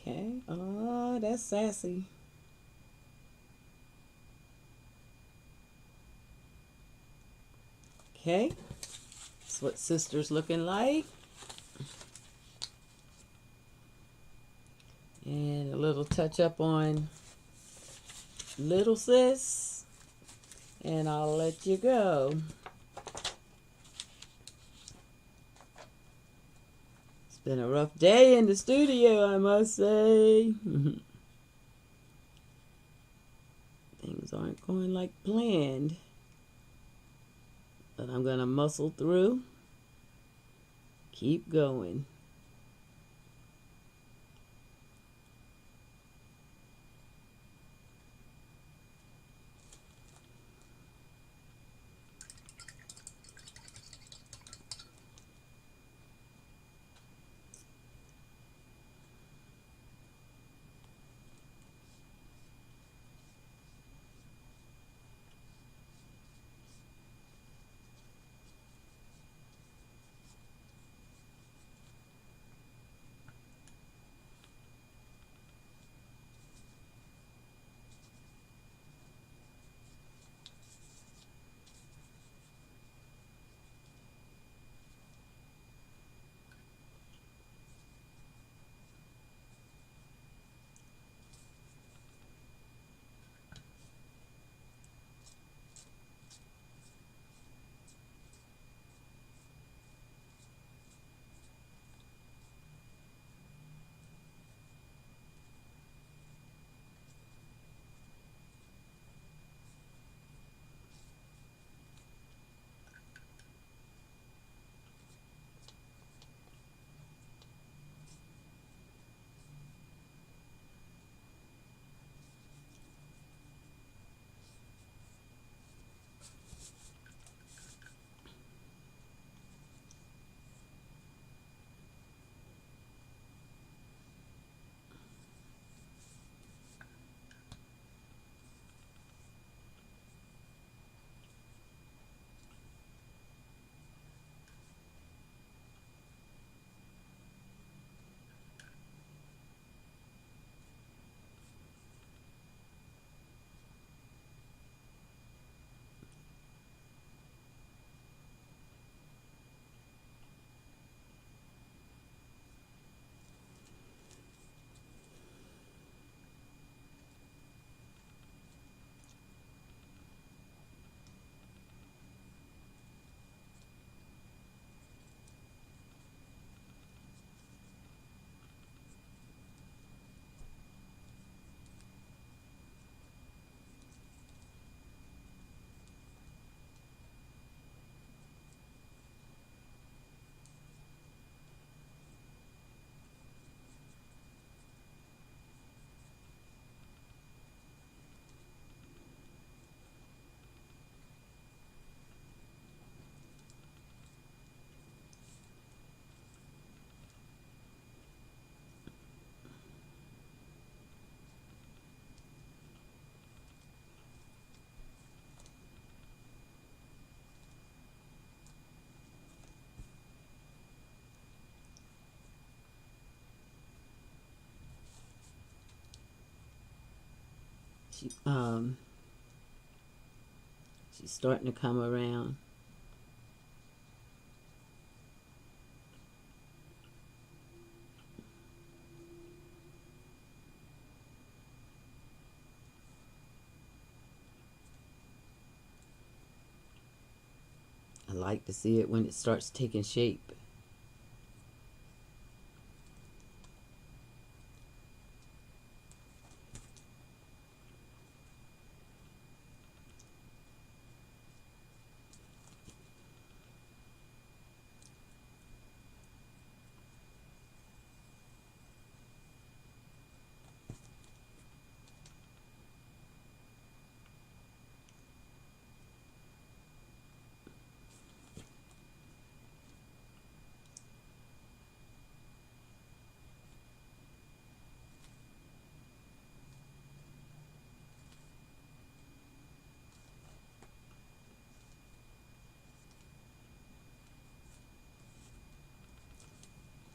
A: Okay. Oh, that's sassy. Okay. That's what sister's looking like. And a little touch up on little sis. And I'll let you go. It's been a rough day in the studio, I must say. Things aren't going like planned. But I'm going to muscle through. Keep going. She's starting to come around. I like to see it when it starts taking shape.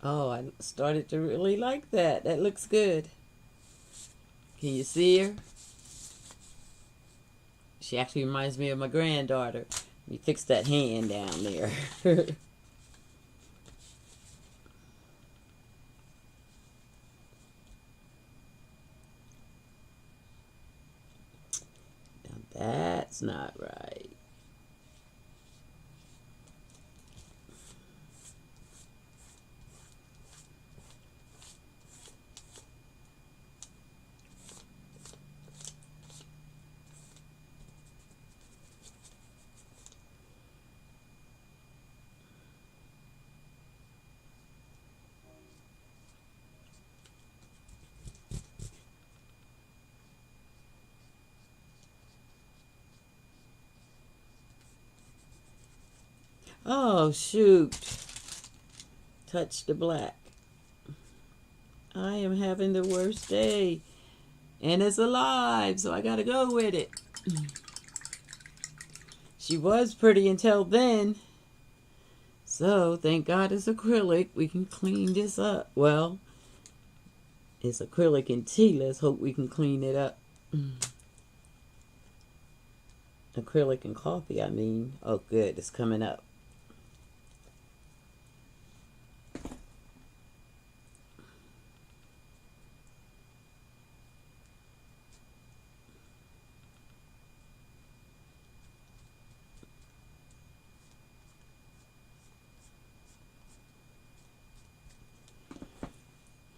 A: Oh, I started to really like that. That looks good. Can you see her? She actually reminds me of my granddaughter. Let me fix that hand down there. Now that's not right. Oh, shoot. Touch the black. I am having the worst day. And it's alive, so I gotta go with it. She was pretty until then. So, thank God it's acrylic. We can clean this up. Well, it's acrylic and tea. Let's hope we can clean it up. Acrylic and coffee, I mean. Oh, good. It's coming up.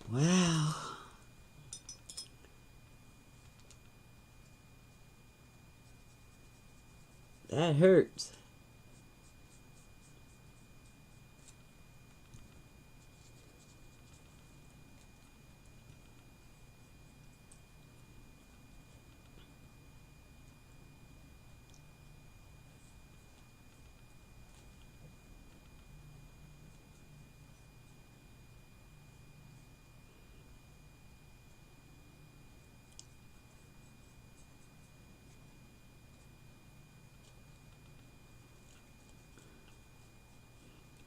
A: Wow. That hurts.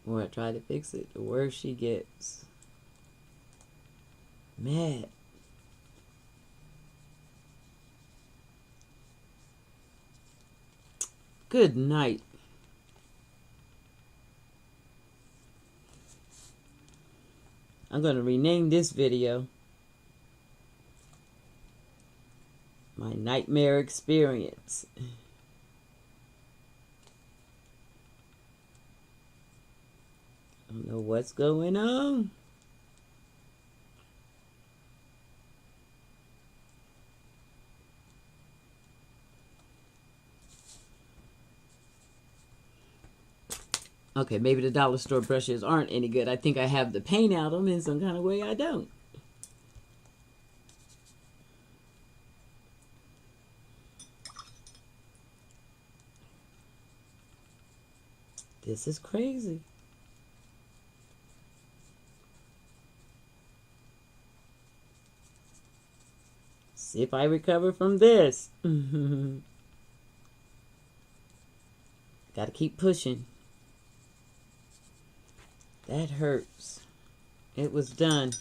A: The more I try to fix it, the worse she gets. Mad. Good night. I'm going to rename this video My Nightmare Experience. I don't know what's going on. Okay, maybe the dollar store brushes aren't any good. I think I have the paint out them in some kind of way I don't. This is crazy. See if I recover from this. Gotta keep pushing. That hurts. It was done.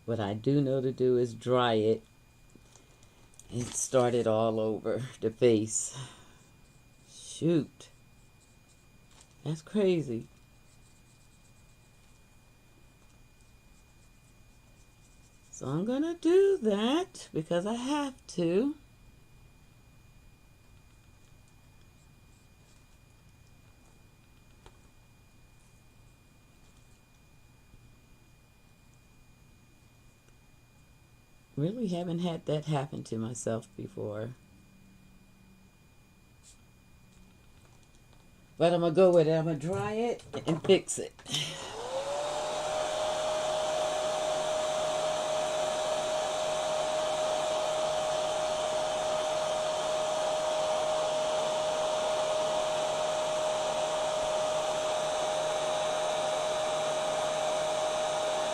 A: What I do know to do is dry it and start it all over the face. Shoot. That's crazy. So I'm going to do that because I have to. Really haven't had that happen to myself before. But I'm going to go with it. I'm going to dry it and fix it.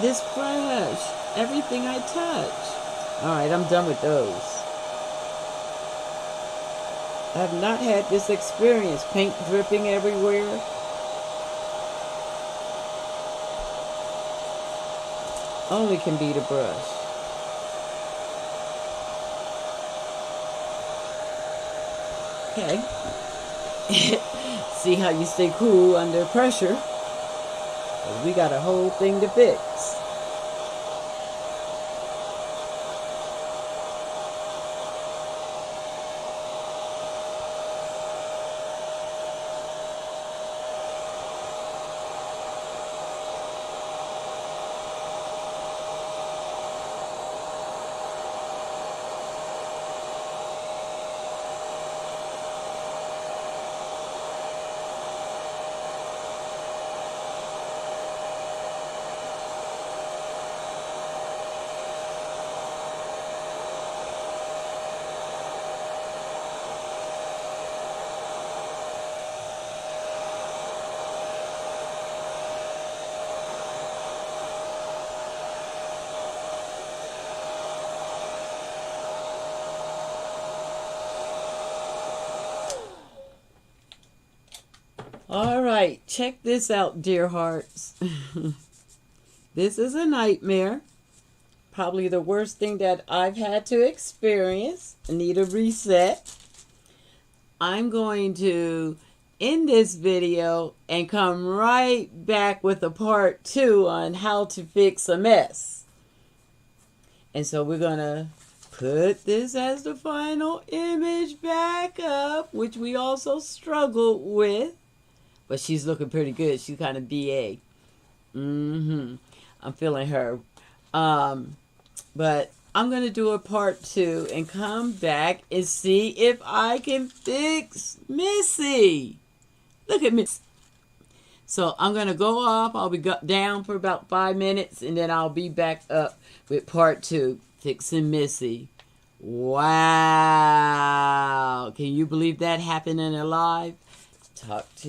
A: This brush, everything I touch. Alright, I'm done with those. I have not had this experience. Paint dripping everywhere. Only can be the brush. Okay. See how you stay cool under pressure. 'Cause we got a whole thing to fix. All right, check this out, dear hearts. This is a nightmare. Probably the worst thing that I've had to experience. I need a reset. I'm going to end this video and come right back with a part 2 on how to fix a mess. And so we're going to put this as the final image back up, which we also struggled with. But she's looking pretty good. She's kind of BA. I'm feeling her. But I'm going to do a part 2 and come back and see if I can fix Missy. Look at Missy. So I'm going to go off. I'll be down for about 5 minutes. And then I'll be back up with part 2. Fixing Missy. Wow. Can you believe that happening alive? Talk to you.